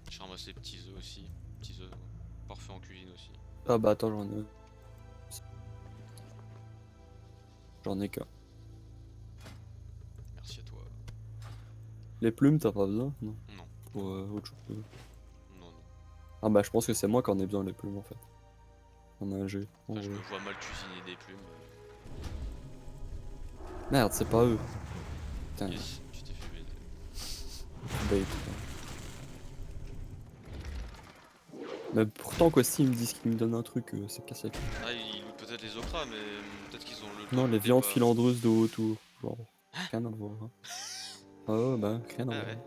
Speaker 2: J'ai ramassé petits œufs aussi, petits œufs parfait en cuisine aussi.
Speaker 5: Ah bah attends, j'en ai. J'en ai qu'un.
Speaker 2: Merci à toi.
Speaker 5: Les plumes, t'as pas besoin? Non.
Speaker 2: Non,
Speaker 5: Pour autre chose.
Speaker 2: non, non.
Speaker 5: Ah bah je pense que c'est moi qui en ai besoin les plumes en fait. On a un G.
Speaker 2: Enfin, je me vois mal cuisiner des plumes.
Speaker 5: Merde, c'est pas eux. Putain,
Speaker 2: Yes, tu t'es fait baiser.
Speaker 5: bait. Mais pourtant quoi si ils me disent qu'ils me donnent un truc, c'est cassé.
Speaker 2: Ah, ils louent peut-être les okras, mais peut-être qu'ils ont le.
Speaker 5: Non, les viandes
Speaker 2: pas-
Speaker 5: filandreuses de autour. Genre, rien à voir. Hein. Ah ouais, bah rien à
Speaker 2: Ah
Speaker 5: voir.
Speaker 2: ouais.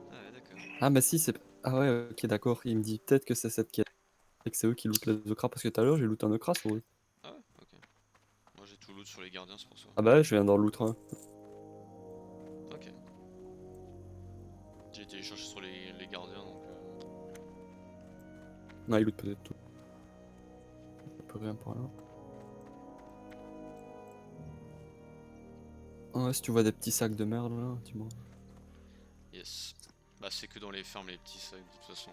Speaker 2: Ah ouais, d'accord.
Speaker 5: Ah bah si, c'est... Ah ouais, ok, d'accord. Il me dit peut-être que c'est cette quête. Et que c'est eux qui lootent les okras, parce que tout à l'heure j'ai loot un okra sur eux.
Speaker 2: Ah ouais, ok. Moi j'ai tout loot sur les gardiens, c'est pour ça.
Speaker 5: Ah bah ouais, je viens d'en loot un.
Speaker 2: Ok. J'ai été chercher sur les gardiens donc.
Speaker 5: Non, il loot peut-être tout. Il peut rien par là. Ah ouais, si tu vois des petits sacs de merde là, dis-moi.
Speaker 2: Yes. Bah c'est que dans les fermes les petits sacs de toute façon.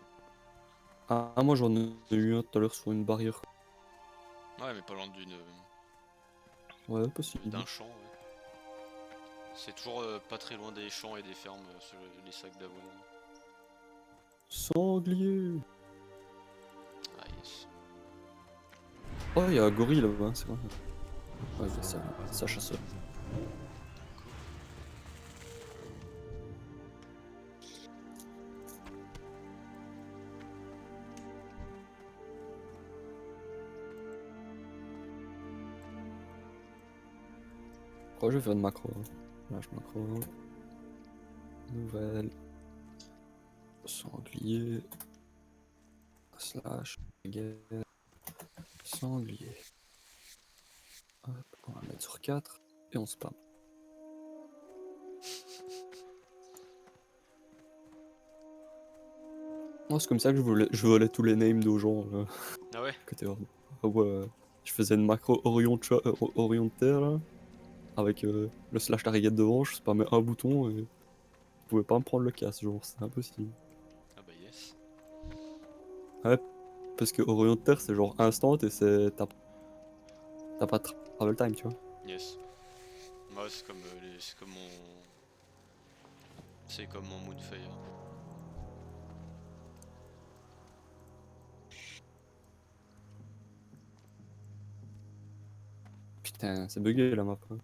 Speaker 5: Ah, moi j'en ai eu un tout à l'heure sur une barrière.
Speaker 2: Ouais mais pas loin d'une
Speaker 5: Ouais, possible.
Speaker 2: d'un champ ouais. C'est toujours pas très loin des champs et des fermes sur les sacs d'avoine.
Speaker 5: Sanglier.
Speaker 2: Ah yes.
Speaker 5: Oh, il y a un gorille là-bas, c'est vrai. Ouais, ça chasseur. Oh, je vais faire une macro. Hein. Lâche macro. Nouvelle. Sanglier. Slash. Guerre. Sanglier. Hop, on va mettre sur 4 et on spam. Oh, c'est comme ça que je volais tous les names de gens
Speaker 2: Ah ouais.
Speaker 5: côté Horde. Ah ouais, je faisais une macro Orion de terre là, avec le slash target devant, je spammais un bouton et je pouvais pas me prendre le casse, genre c'est impossible.
Speaker 2: Ah bah yes.
Speaker 5: Ouais, parce que Orion de terre c'est genre instant et t'as pas de travel time, tu vois.
Speaker 2: Yes. Moi c'est comme c'est comme mon. C'est comme mon Moonfire.
Speaker 5: Putain, c'est bugué la map. Hein.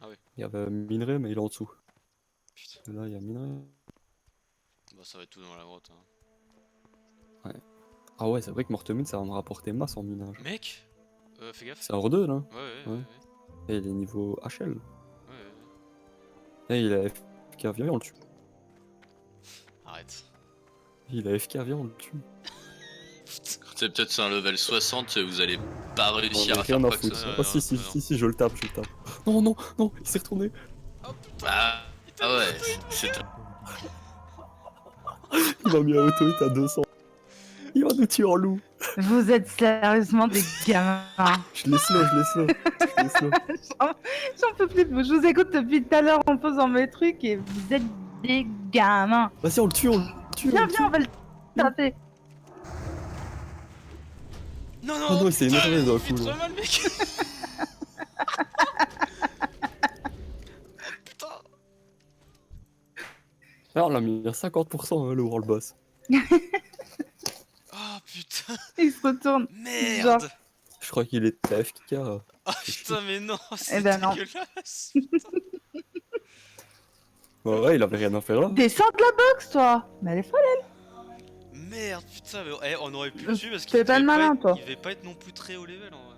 Speaker 2: Ah ouais.
Speaker 5: Il y avait minerai mais il est en dessous.
Speaker 2: Putain.
Speaker 5: Là il y a minerai.
Speaker 2: Bah ça va être tout dans la grotte hein.
Speaker 5: Ah ouais, c'est vrai que Mortemine ça va me rapporter masse en minage.
Speaker 2: Mec fais gaffe.
Speaker 5: C'est hors 2 là.
Speaker 2: Ouais.
Speaker 5: Et il est niveau HL.
Speaker 2: Ouais.
Speaker 5: Et il a FK, viens, on le tue.
Speaker 2: Arrête.
Speaker 5: Il a FK, viens, on le tue.
Speaker 1: C'est peut-être un level 60 et vous allez pas réussir à faire
Speaker 5: Rien à
Speaker 1: quoi que
Speaker 5: foutre.
Speaker 1: ça.
Speaker 5: Ah, si, je le tape, Non, non, non, il s'est retourné.
Speaker 1: Ah, ah ouais, c'est
Speaker 5: Il m'a mis un auto hit à 200. Il va nous tuer en loup.
Speaker 7: Vous êtes sérieusement des gamins.
Speaker 5: Je l'ai slow.
Speaker 7: J'en peux plus de vous. Je vous écoute depuis tout à l'heure en posant mes trucs et vous êtes des gamins.
Speaker 5: Vas-y, on le tue.
Speaker 7: Viens, on va le taper.
Speaker 2: Non
Speaker 5: Oh non, il s'est
Speaker 2: putain,
Speaker 5: énervé d'un
Speaker 2: il fait
Speaker 5: coup,
Speaker 2: trop
Speaker 5: là.
Speaker 2: mal mec. Putain.
Speaker 5: Alors, on l'a mis à 50% hein, le world boss.
Speaker 2: Oh putain.
Speaker 7: Il se retourne.
Speaker 2: Merde.
Speaker 5: Je crois qu'il est AFK.
Speaker 2: Oh putain mais non, c'est
Speaker 7: ben non.
Speaker 2: dégueulasse.
Speaker 5: Ouais, il avait rien à faire là.
Speaker 7: Descends de la box, toi. Mais elle est folle.
Speaker 2: Merde putain mais on aurait pu le tuer parce
Speaker 7: Fais
Speaker 2: qu'il
Speaker 7: pas
Speaker 2: devait
Speaker 7: de malin,
Speaker 2: être-
Speaker 7: toi.
Speaker 2: il devait pas être non plus très haut level en vrai.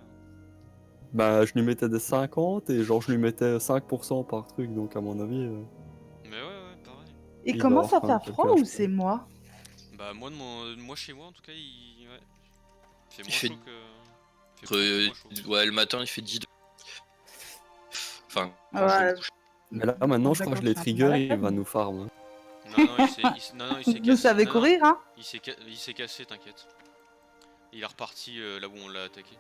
Speaker 5: Bah, je lui mettais des 50 et genre, je lui mettais 5% par truc, donc à mon avis.
Speaker 2: Mais ouais, pareil.
Speaker 7: Il
Speaker 5: Il
Speaker 7: commence
Speaker 5: va
Speaker 7: à
Speaker 5: avoir
Speaker 7: faire
Speaker 5: quand même
Speaker 7: froid
Speaker 5: quelques
Speaker 7: ou c'est moi?
Speaker 2: Bah moi chez moi en tout cas il ouais. Il fait moins
Speaker 1: fait-
Speaker 2: chaud que. Il fait beaucoup moins chaud.
Speaker 1: Ouais, le matin il fait 10 degrés. Enfin, quand je vais me
Speaker 7: Ouais.
Speaker 1: coucher.
Speaker 5: Mais là, maintenant, je crois que je l'ai
Speaker 7: D'accord, je suis un peu
Speaker 5: trigger, il
Speaker 7: malade.
Speaker 5: va nous farm.
Speaker 2: Non, non, il s'est
Speaker 7: Vous
Speaker 2: cassé.
Speaker 7: savez
Speaker 2: non,
Speaker 7: courir, hein?
Speaker 2: il s'est cassé, t'inquiète. Il est reparti là où on l'a attaqué.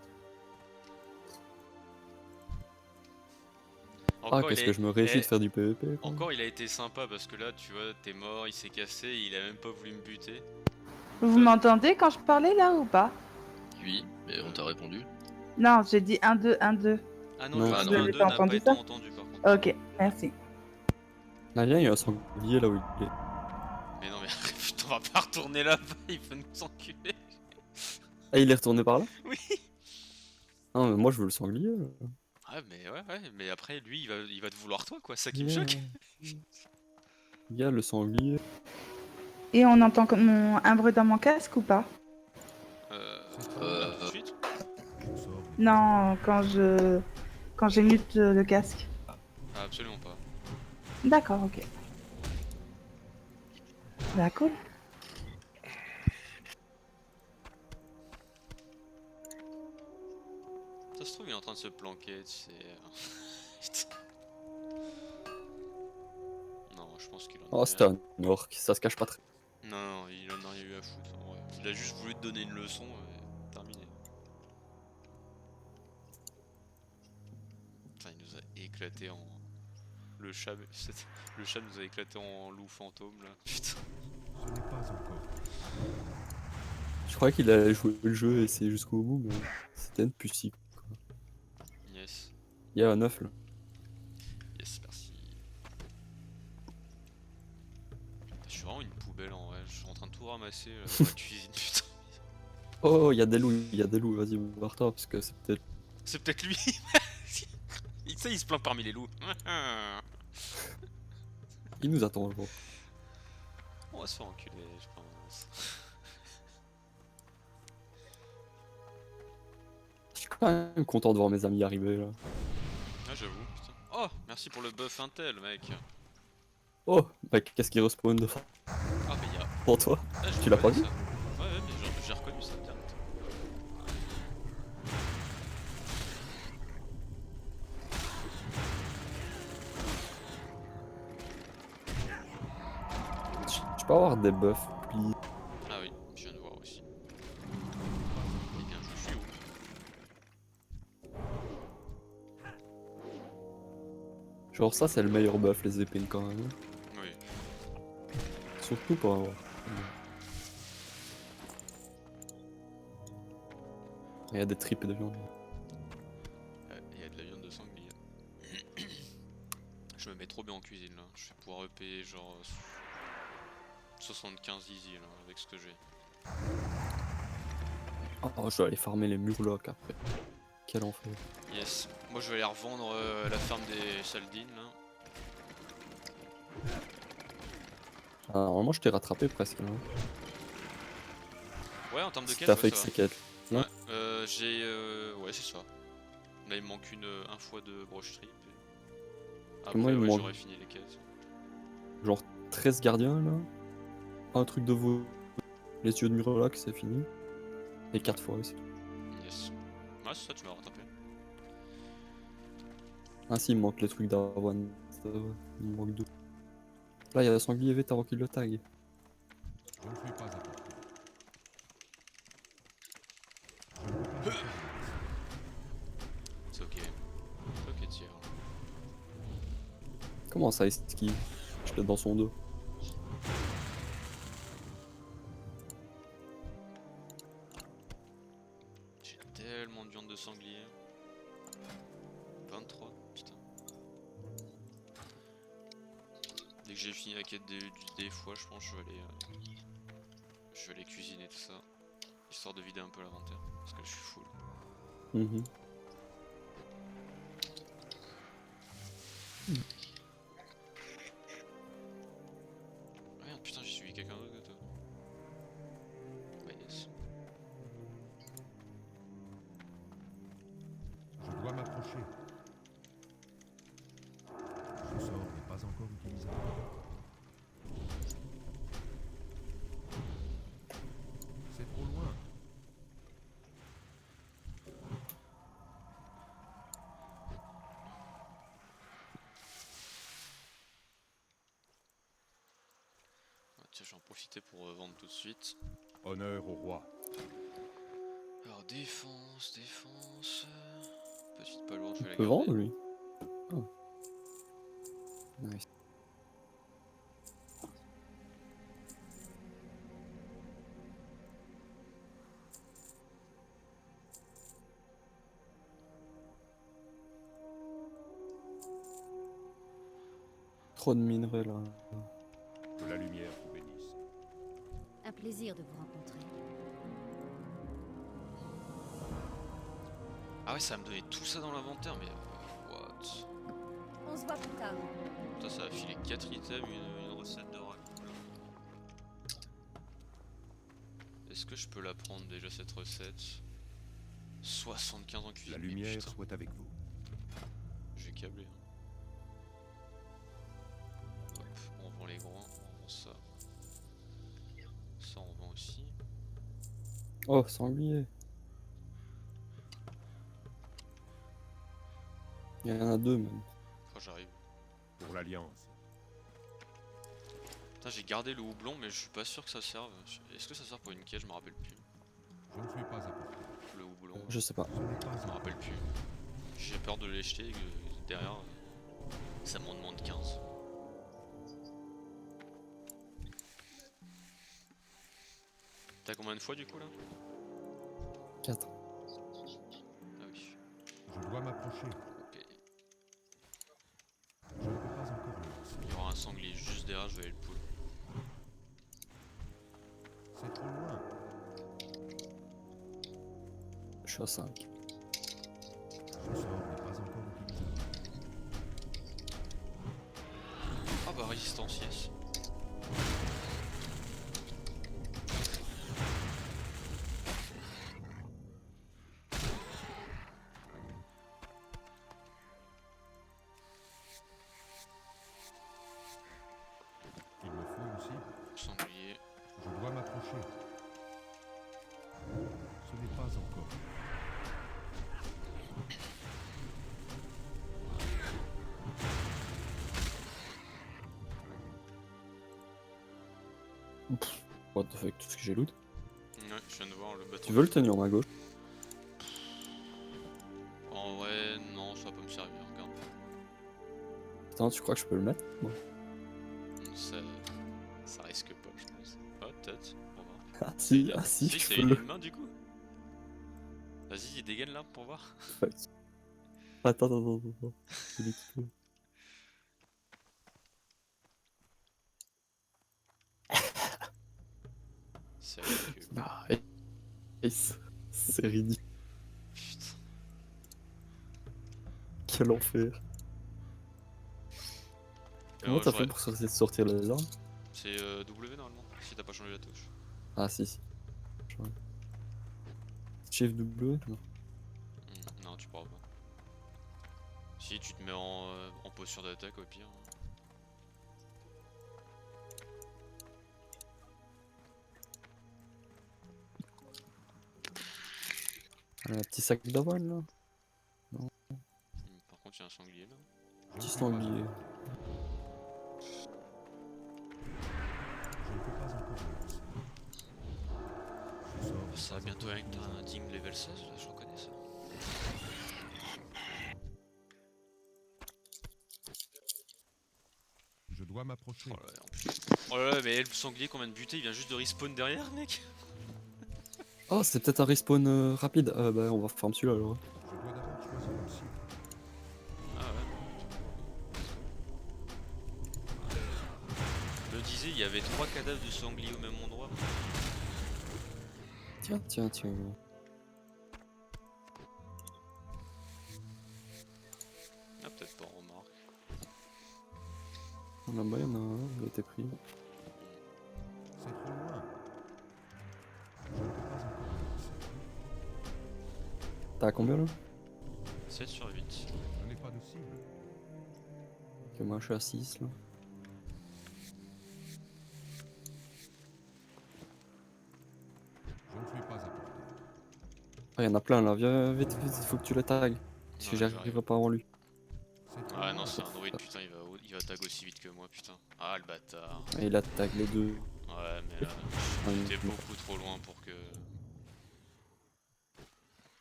Speaker 5: Ah,
Speaker 2: Encore,
Speaker 5: qu'est-ce
Speaker 2: il
Speaker 5: que
Speaker 2: est...
Speaker 5: je me réjouis
Speaker 2: eh,
Speaker 5: de faire du PvP. Quoi.
Speaker 2: Encore, il a été sympa parce que là, tu vois, t'es mort, il s'est cassé, il a même pas voulu me buter.
Speaker 7: Vous m'entendez quand je parlais là ou pas?
Speaker 1: Oui, mais on t'a répondu.
Speaker 7: Non, j'ai dit 1, 2, 1, 2.
Speaker 2: Ah non,
Speaker 5: Non,
Speaker 2: le
Speaker 1: Ah
Speaker 2: 1,
Speaker 1: non.
Speaker 2: 2,
Speaker 7: Vous
Speaker 2: 1,
Speaker 7: avez
Speaker 2: 2
Speaker 7: pas
Speaker 2: n'a pas
Speaker 7: entendu
Speaker 2: été
Speaker 7: ça?
Speaker 2: entendu par contre.
Speaker 7: Ok, merci.
Speaker 5: Là, il y a un sanglier là où il est.
Speaker 2: Mais non, mais putain, on va pas retourner là-bas, il veut nous enculer.
Speaker 5: Ah, il est retourné par là?
Speaker 2: Oui.
Speaker 5: Non, mais moi, je veux le sanglier. Là.
Speaker 2: Ah, mais ouais, mais après, lui, il va te vouloir toi, quoi, c'est ça qui me
Speaker 5: Yeah.
Speaker 2: choque.
Speaker 5: Il y a le sanglier.
Speaker 7: Et on entend un bruit dans mon casque ou pas?
Speaker 2: Là, tout de suite.
Speaker 4: Le sort n'est pas
Speaker 7: Non, quand j'ai mute le casque.
Speaker 2: Ah, absolument pas.
Speaker 7: D'accord, ok. Bah cool.
Speaker 2: Ça se trouve, il est en train de se planquer, tu sais. Non, je pense qu'il en a
Speaker 5: Oh,
Speaker 2: rien.
Speaker 5: c'était un orc, ça se cache pas très.
Speaker 2: Non, non, il en a rien eu à foutre. En vrai. Il a juste voulu te donner une leçon et terminé. Putain, il nous a éclaté en. Le chat nous a éclaté en loup fantôme là. Putain.
Speaker 4: Ce n'est pas encore.
Speaker 5: Je croyais qu'il allait jouer le jeu et essayer jusqu'au bout, mais c'était une pucie.
Speaker 2: Yes.
Speaker 5: Il y a un œuf là.
Speaker 2: Yes, merci. Je suis vraiment une poubelle en vrai. Je suis en train de tout ramasser là, dans la cuisine, putain.
Speaker 5: Oh, il y a des loups, vas-y, barre-toi parce que c'est peut-être.
Speaker 2: C'est peut-être lui. Tu sais, il se plaint parmi les loups.
Speaker 5: Il nous attend, je vois.
Speaker 2: On va se faire enculer, je pense.
Speaker 5: Je suis quand même content de voir mes amis arriver là.
Speaker 2: Ah, j'avoue, putain. Oh, merci pour le buff Intel, mec.
Speaker 5: Oh, bah qu'est-ce qui respawn devant
Speaker 2: Ah, mais y'a.
Speaker 5: toi?
Speaker 2: Ah, je
Speaker 5: Tu l'as pas
Speaker 2: reconnais
Speaker 5: vu?
Speaker 2: ça. Ouais, mais j'ai reconnu ça direct.
Speaker 5: Je peux avoir des buffs, puis.
Speaker 2: Ah oui, je viens de voir aussi. Eh bien, je suis où?
Speaker 5: Genre ça c'est le meilleur buff les épines quand même.
Speaker 2: Oui.
Speaker 5: Surtout pour avoir. Il y a des tripes de viande.
Speaker 2: Il y a de la viande de sanglier. Je me mets trop bien en cuisine là. Je vais pouvoir EP genre 75 easy là avec ce que j'ai.
Speaker 5: Oh, je dois aller farmer les murlocs après. Quel enfer.
Speaker 2: Yes. Moi je vais aller revendre la ferme des Saldines là.
Speaker 5: Ah, normalement je t'ai rattrapé presque là.
Speaker 2: Ouais, en termes de
Speaker 5: Si
Speaker 2: quête,
Speaker 5: t'as
Speaker 2: ouais,
Speaker 5: fait
Speaker 2: ça
Speaker 5: que
Speaker 2: va.
Speaker 5: ces quêtes.
Speaker 2: Ouais,
Speaker 5: Non
Speaker 2: j'ai. Ouais, c'est ça. Là, il me manque un fois de brocherie. Après,
Speaker 5: Moi, il me
Speaker 2: ouais,
Speaker 5: manque-
Speaker 2: j'aurais fini les quêtes.
Speaker 5: Genre 13 gardiens là. Un truc de veau. Les yeux de murloc c'est fini. Et 4 fois aussi.
Speaker 2: Yes. Ouais, c'est ça, tu m'as rattrapé.
Speaker 5: Ah si, il me manque les trucs d'avoine. Il me manque 2. Là il y a sanglier vite avant qu'il le tag.
Speaker 4: Je ne suis pas important. Je ne peux pas faire
Speaker 2: C'est ok. C'est ok, tiens.
Speaker 5: Comment ça esquive? Je l'ai dans son dos.
Speaker 2: J'ai tellement de viande de sanglier. 23, putain. Dès que j'ai fini la quête des fois, je pense que je vais aller cuisiner tout ça. Histoire de vider un peu l'inventaire. Parce que je suis full.
Speaker 5: Mhm.
Speaker 2: Ah merde, putain, j'ai suivi quelqu'un d'autre que toi. Bah yes.
Speaker 4: Je dois m'approcher. Ce sort n'est pas encore utilisable. C'est trop loin.
Speaker 2: Tiens, je vais en profiter pour vendre tout de suite.
Speaker 4: Honneur au roi.
Speaker 2: Alors défense, défense. Petite pas lourde, je vais
Speaker 5: On
Speaker 2: la
Speaker 5: peut
Speaker 2: garder.
Speaker 5: vendre lui. Oh. Nice. Trop de minerais là.
Speaker 4: Que la lumière vous bénisse.
Speaker 6: Un plaisir de vous rencontrer.
Speaker 2: Ah ouais, ça va me donner tout ça dans l'inventaire, mais what?
Speaker 6: On se voit plus tard.
Speaker 2: Putain, ça a filé 4 items, une recette de rack. Est-ce que je peux la prendre déjà cette recette? 75 en cuisine.
Speaker 4: La
Speaker 2: mais
Speaker 4: lumière
Speaker 2: putain,
Speaker 4: soit avec vous.
Speaker 2: je vais câbler. Hop, on vend les grains, on vend ça. Ça on vend aussi.
Speaker 5: Oh, sanglier. Il y en a deux même.
Speaker 2: Enfin, j'arrive.
Speaker 4: Pour l'Alliance.
Speaker 2: Putain, j'ai gardé le houblon, mais je suis pas sûr que ça serve. Est-ce que ça sert pour une quête? Je me rappelle plus.
Speaker 4: Je ne suis pas apporté.
Speaker 2: Le houblon,
Speaker 5: Je sais pas.
Speaker 4: Ce n'est pas
Speaker 2: je me rappelle plus. J'ai peur de les jeter et que derrière, ça m'en demande 15. T'as combien de fois du coup là?
Speaker 5: 4.
Speaker 2: Ah oui.
Speaker 4: Je dois m'approcher.
Speaker 2: Ok.
Speaker 4: Je ne peux pas encore le lancer.
Speaker 2: Il y aura un sanglier juste derrière, je vais aller le pull.
Speaker 4: C'est trop loin.
Speaker 5: Je suis à 5.
Speaker 4: Ce sort n'est pas encore utilisé.
Speaker 2: Ah bah résistance, yes.
Speaker 4: Il me faut une cible.
Speaker 2: Sanglier.
Speaker 4: Je dois m'approcher. Ce n'est pas encore.
Speaker 5: What the fuck, tout ce que j'ai loot.
Speaker 2: Ouais, je viens de voir le bateau.
Speaker 5: Tu veux le tenir ma gauche?
Speaker 2: En vrai, non, ça va pas me servir, regarde.
Speaker 5: Attends, tu crois que je peux le mettre? Bon.
Speaker 2: Ça risque pas, je pense. Ah, peut-être, on va voir.
Speaker 5: Ah si, je
Speaker 2: c'est
Speaker 5: peux
Speaker 2: une
Speaker 5: le...
Speaker 2: main du coup. Vas-y, dégaine là pour voir.
Speaker 5: Attends. Il est tout.
Speaker 2: C'est ridicule.
Speaker 5: Ah, Ace. C'est ridicule.
Speaker 2: Putain.
Speaker 5: Quel enfer. Comment t'as fait pour sortir les armes?
Speaker 2: C'est W normalement, si t'as pas changé la touche.
Speaker 5: Ah si. Chef W? Non.
Speaker 2: Non, tu pourras pas. Si tu te mets en posture d'attaque au pire.
Speaker 5: Un petit sac d'avoine là.
Speaker 2: Par contre, il y a un sanglier là.
Speaker 5: Petit sanglier.
Speaker 4: Je ne peux pas encore le lancer. Ce sort n'est
Speaker 2: Ça va
Speaker 4: pas
Speaker 2: bientôt
Speaker 4: encore
Speaker 2: avec
Speaker 4: utilisé.
Speaker 2: un team level 16, là, je reconnais ça.
Speaker 4: Je dois m'approcher.
Speaker 2: Oh là là, en plus. Oh là là, mais le sanglier qu'on vient de buter, il vient juste de respawn derrière, mec.
Speaker 5: Oh, c'est peut-être un respawn rapide. Bah, on va farm celui-là alors.
Speaker 4: Je dois d'abord choisir une cible.
Speaker 2: Ah ouais. Je me disais, il y avait 3 cadavres de sanglier au même endroit.
Speaker 5: Tiens.
Speaker 2: Ah, peut-être pas, on remarque.
Speaker 5: Là-bas, il y en a un, il a été pris.
Speaker 4: C'est trop loin. Je ne peux pas encore le lancer.
Speaker 5: T'as combien là?
Speaker 2: 7 sur 8.
Speaker 4: Je n'ai pas de cible.
Speaker 5: Ok, moi je suis à 6 là.
Speaker 4: Je ne suis pas apporté.
Speaker 5: Ah, il y en a plein là, viens vite, il faut que tu les tags. Parce que
Speaker 2: Ouais,
Speaker 5: j'arriverai
Speaker 2: j'arrive.
Speaker 5: pas avant lui.
Speaker 4: C'est trop
Speaker 2: Ah non,
Speaker 4: loin.
Speaker 2: c'est un druide, putain, il va tag aussi vite que moi, putain. Ah, le bâtard.
Speaker 5: Et il attaque les deux.
Speaker 2: Ouais, mais là, j'étais beaucoup trop loin pour que...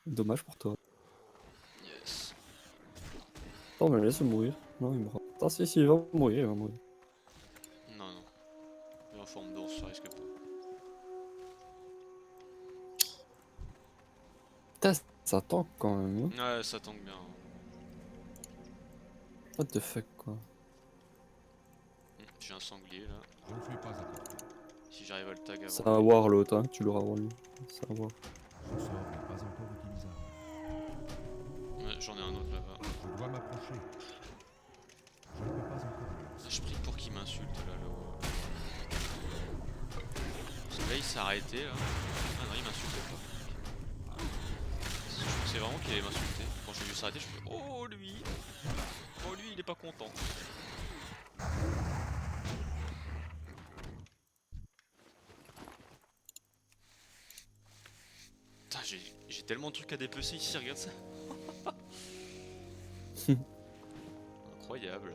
Speaker 5: Dommage pour toi.
Speaker 2: Yes.
Speaker 5: Oh, mais laisse mourir. Non, il mourra. Attends, si, il va mourir, il va mourir.
Speaker 2: Non, non. Il est en forme d'ours, ça risque pas.
Speaker 5: Putain, ça tank quand même. Hein.
Speaker 2: Ouais, ça tank bien.
Speaker 5: What the fuck, quoi.
Speaker 2: J'ai un sanglier là.
Speaker 4: Je ne suis pas à portée.
Speaker 2: Si j'arrive à le tag
Speaker 5: Ça
Speaker 2: avant.
Speaker 5: va voir l'autre, hein. Tu l'auras avant lui. Ça va voir.
Speaker 4: Ce sort n'est pas encore utilisable.
Speaker 2: Ouais, j'en ai un autre là-bas.
Speaker 4: Je dois m'approcher. Je ne peux pas encore
Speaker 2: Ah,
Speaker 4: avancer.
Speaker 2: je prie pour qu'il m'insulte là, le... Parce que là il s'est arrêté là. Ah non, il m'insultait pas. Je pensais vraiment qu'il allait m'insulter. Quand j'ai vu s'arrêter, je me suis dit, oh lui. Oh lui, il est pas content. Putain, j'ai tellement de trucs à dépecer ici, regarde ça. Incroyable.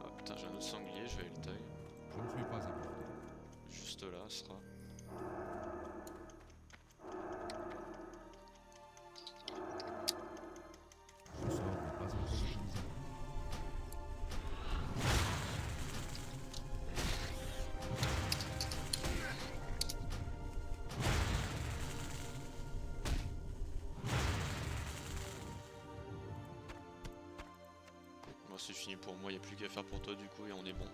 Speaker 2: Ah putain, j'ai un autre sanglier, je vais aller le taille.
Speaker 4: Je ne suis pas à portée.
Speaker 2: Juste là, ce sera.
Speaker 4: Ce sort n'est pas encore utilisable.
Speaker 2: Bon, c'est fini pour moi, y a plus qu'à faire pour toi du coup et on est bon.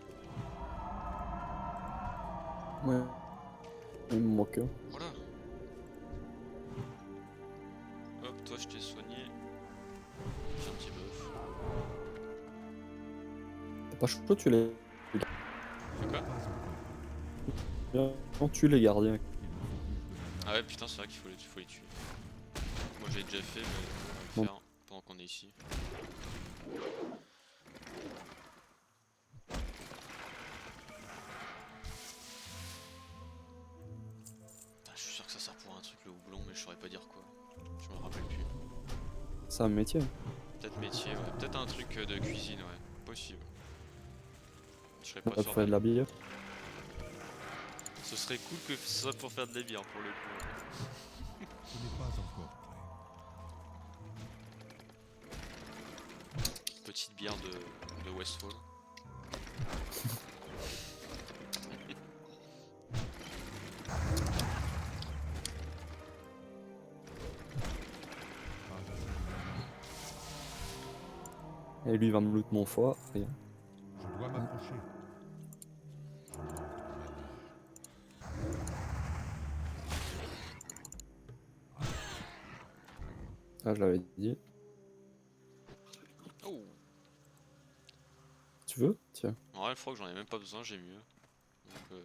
Speaker 5: Ouais. Il me manque un.
Speaker 2: Voilà. Hop, toi je t'ai soigné. J'ai un petit buff.
Speaker 5: T'es pas chaud, tu les.
Speaker 2: C'est quoi?
Speaker 4: Pas encore.
Speaker 5: Non, tu les gardiens.
Speaker 4: Il me faut plus de mana.
Speaker 2: Ah ouais, putain, c'est vrai qu'il faut les tuer. Moi j'ai déjà fait, mais on va
Speaker 5: Bon.
Speaker 2: le faire pendant qu'on est ici. Putain, je suis sûr que ça sert pour un truc le houblon, mais je saurais pas dire quoi. Je me rappelle plus.
Speaker 5: C'est un métier.
Speaker 2: Peut-être métier, ouais. Peut-être un truc de cuisine, ouais. Possible. Je serais
Speaker 5: Ça
Speaker 2: pas
Speaker 5: peut
Speaker 2: sûr.
Speaker 5: faire de la bière.
Speaker 2: Ce serait cool que ce soit pour faire de la bière pour le coup.
Speaker 4: Ce n'est pas encore prêt.
Speaker 2: Petite bière de Westfall.
Speaker 4: Pas assez de mana.
Speaker 5: Et lui, il va me loot mon foie. Rien.
Speaker 4: Je dois m'approcher. Je manque de mana.
Speaker 5: Ah, je l'avais dit.
Speaker 2: Oh!
Speaker 5: Tu veux? Tiens.
Speaker 2: En vrai, je crois que j'en ai même pas besoin, j'ai mieux. Donc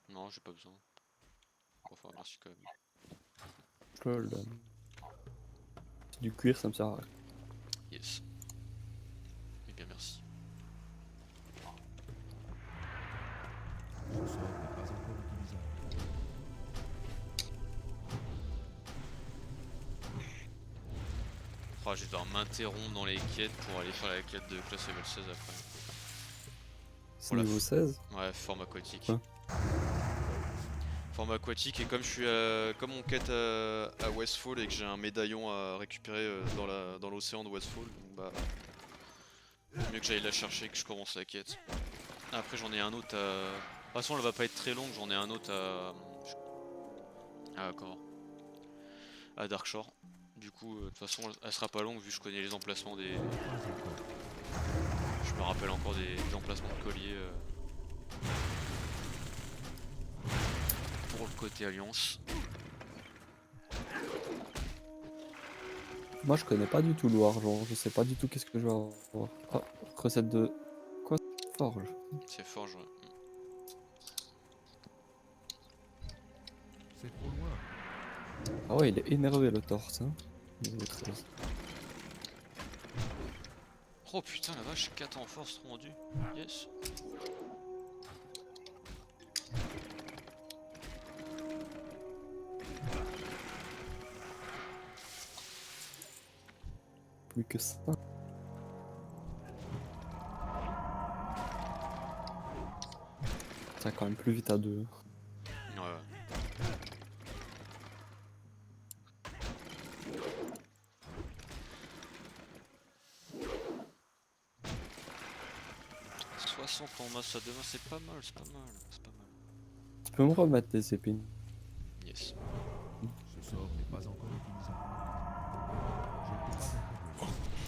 Speaker 2: non, j'ai pas besoin. Enfin, merci quand même.
Speaker 5: Je te le donne. C'est du cuir, ça me sert à rien.
Speaker 2: Yes. Eh bien, merci.
Speaker 4: Ce sort n'est pas encore utilisable.
Speaker 2: Oh, je vais devoir m'interrompre dans les quêtes pour aller faire la quête de classe level 16 après.
Speaker 5: C'est
Speaker 2: Pour la
Speaker 5: niveau 16.
Speaker 2: Ouais, forme aquatique.
Speaker 5: Ouais.
Speaker 2: Forme aquatique, et comme je suis comme on quête à Westfall et que j'ai un médaillon à récupérer dans l'océan de Westfall, donc bah mieux que j'aille la chercher, que je commence la quête. Après j'en ai un autre à... De toute façon elle va pas être très longue, j'en ai un autre à comment, à Darkshore. Du coup de toute façon elle sera pas longue vu que je connais les emplacements des...
Speaker 4: Pas encore.
Speaker 2: Je me rappelle encore des emplacements de colliers pour le côté Alliance.
Speaker 5: Moi, je connais pas du tout le argent. Je sais pas du tout qu'est-ce que je vais avoir. Ah, recette de. Quoi? Forge.
Speaker 2: C'est forge, ouais.
Speaker 4: C'est trop loin.
Speaker 5: Ah ouais, il est énervé le torse. Hein. Niveau 13.
Speaker 2: Oh putain la vache, 4 en force rendu. Yes.
Speaker 5: plus que ça. Ça va quand même plus vite à deux.
Speaker 2: Ouais. « 60 en masse à deux mains, c'est pas mal, c'est pas mal, c'est pas mal. »
Speaker 5: Tu peux me remettre des épines?
Speaker 2: Yes.
Speaker 4: Ce sort n'est pas encore utilisable. Je ne peux pas encore le faire.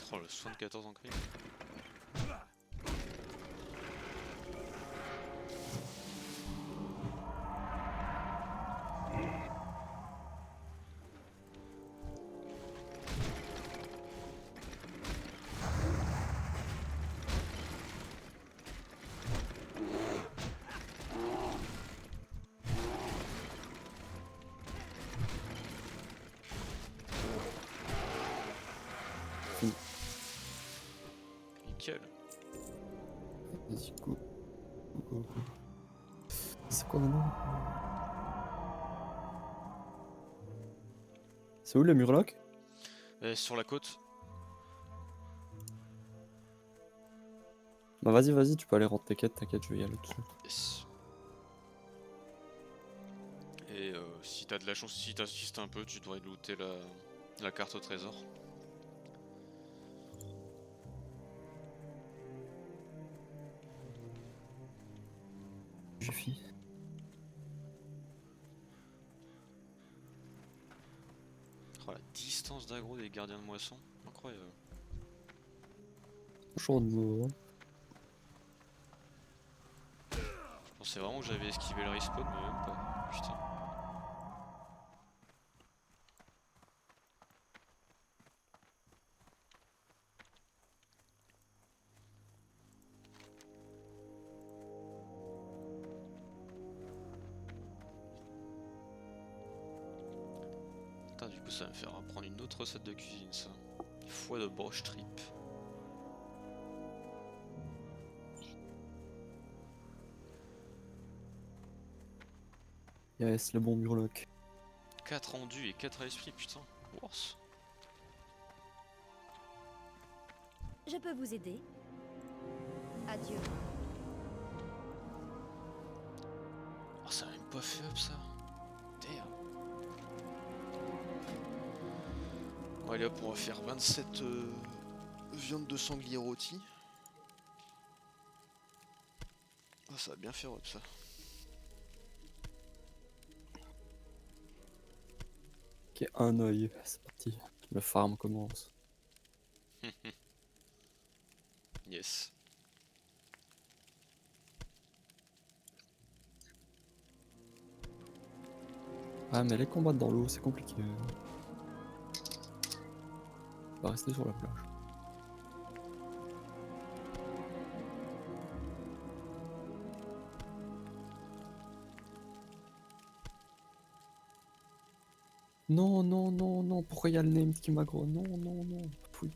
Speaker 2: Oh, le 74 en crime. Nickel.
Speaker 5: Vas-y, go. Go, go. C'est quoi maintenant? C'est où le murloc?
Speaker 2: Sur la côte.
Speaker 5: Bah vas-y, vas-y, tu peux aller rendre tes quêtes, t'inquiète, je vais y aller tout seul.
Speaker 2: Yes. Et si t'as de la chance, si t'assistes un peu, tu devrais looter la carte au trésor.
Speaker 5: J'ai fini.
Speaker 2: Oh, la distance d'aggro des gardiens de moisson, incroyable.
Speaker 5: Toujours de nouveau. Hein.
Speaker 2: Je pensais vraiment que j'avais esquivé le respawn, mais même pas. Putain. Putain, du coup ça va me faire apprendre une autre recette de cuisine, ça. Foie de broche trip.
Speaker 5: Yes, le bon murloc.
Speaker 2: 4 rendus et 4 à l'esprit, putain. Worse.
Speaker 6: Je peux vous aider. Adieu.
Speaker 2: Oh, ça a même pas fait up ça. Damn. Bon, allez hop, on va faire 27 viandes de sanglier rôti. Oh, ça va bien faire up ça.
Speaker 5: Ok, un œil, c'est parti. Le farm commence.
Speaker 2: Yes.
Speaker 5: Ah mais les combats dans l'eau, c'est compliqué. On va rester sur la plage. Non, non, non, non, pourquoi il y a le name qui m'aggro? Non, non, non, fouille.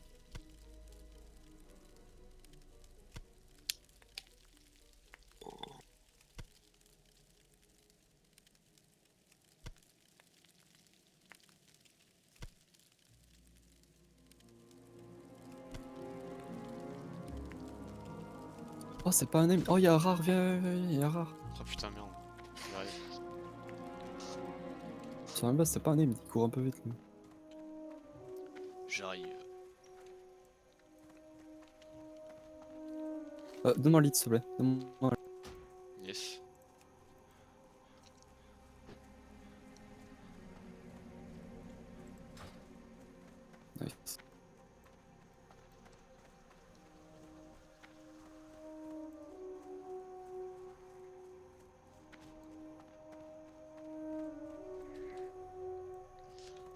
Speaker 5: Oh, c'est pas un name. Oh, il y a un rare, viens, il y a un rare.
Speaker 2: Oh putain, merde. J'arrive.
Speaker 5: Sur la base, c'est pas un name, il court un peu vite lui.
Speaker 2: J'arrive.
Speaker 5: Donne-moi un lead, s'il te plaît. Donne-moi un
Speaker 2: Yes.
Speaker 5: lead. Nice.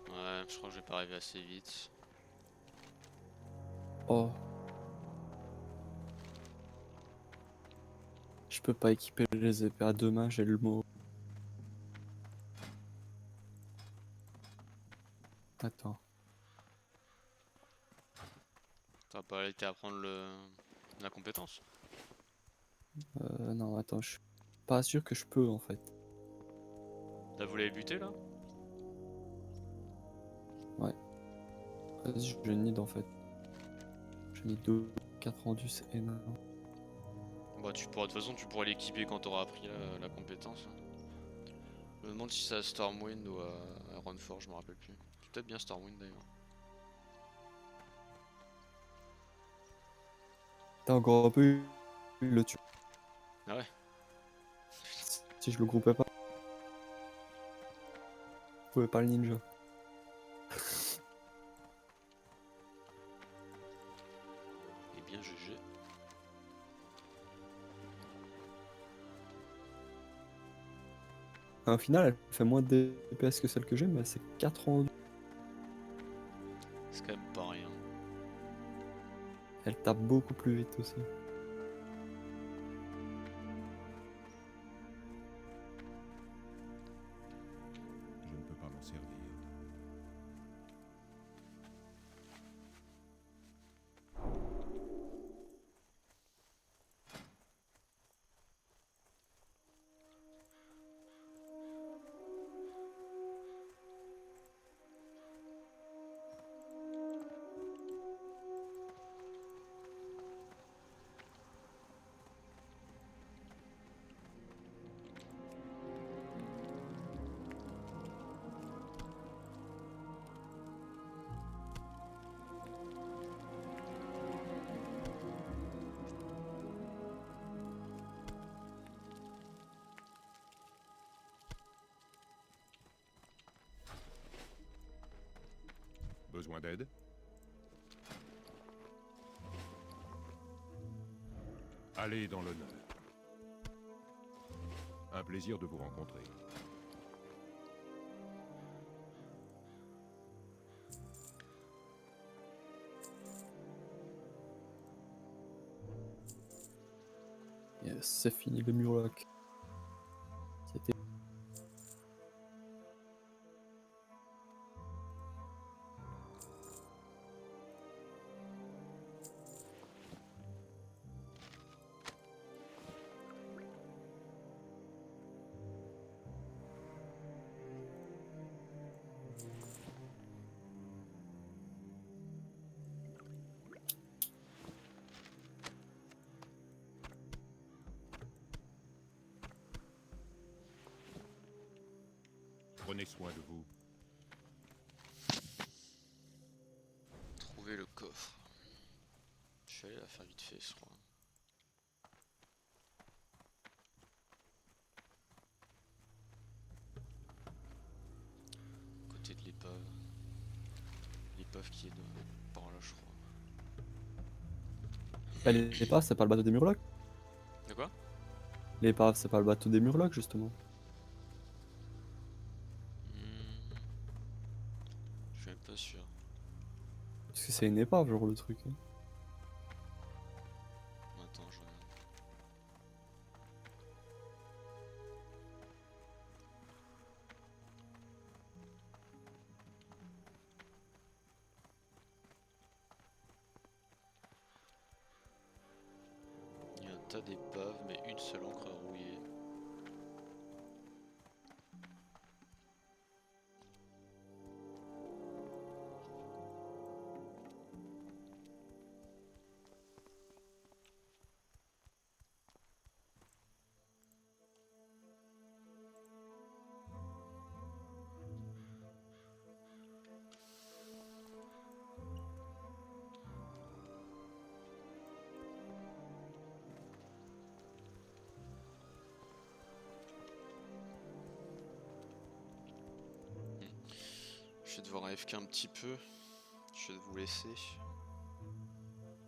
Speaker 2: Ouais, je crois que je vais pas arriver assez vite.
Speaker 5: Oh. peux pas équiper les épées à deux mains, j'ai le mot. Attends.
Speaker 2: T'as pas été à prendre la compétence?
Speaker 5: Non, attends, je suis pas sûr que je peux en fait.
Speaker 2: Là, vous l'avez buté là?
Speaker 5: Vas-y, je need en fait. Je need 2, 4 rendus, c'est énorme.
Speaker 2: Bah, tu pourras, de toute façon, tu pourras l'équiper quand t'auras appris la compétence. Je me demande si c'est à Stormwind ou à Ironforge, je me rappelle plus. C'est peut-être bien Stormwind d'ailleurs.
Speaker 5: T'as encore un peu, il le tue.
Speaker 2: Ah ouais?
Speaker 5: Si je le groupais pas, je pouvais pas le ninja.
Speaker 2: Eh bien, GG.
Speaker 5: Au final, elle fait moins de DPS que celle que j'ai, mais c'est 4 rendus.
Speaker 2: C'est quand même pas rien.
Speaker 5: Elle tape beaucoup plus vite aussi.
Speaker 4: Je ne peux pas m'en servir. Besoin d'aide? Allez dans l'honneur. Un plaisir de vous rencontrer.
Speaker 5: Yes, c'est fini le murloc. C'était
Speaker 4: Prenez soin de vous.
Speaker 2: Trouver le coffre. Je suis allé la faire vite fait, je crois. Côté de l'épave. L'épave qui est par là, je crois.
Speaker 5: Bah, l'épave, c'est pas le bateau des murlocs.
Speaker 2: De quoi?
Speaker 5: L'épave, c'est pas le bateau des murlocs, justement.
Speaker 2: Je suis même pas sûr.
Speaker 5: Parce que c'est une épave, genre, le truc. Hein.
Speaker 2: Attends, je regarde. Il y a un tas d'épaves, mais une seule encre rouillée. Je vais devoir AFK un petit peu. Je vais vous laisser.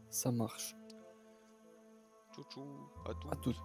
Speaker 5: Ça marche.
Speaker 2: Tchou tchou, à tout.
Speaker 5: À tout.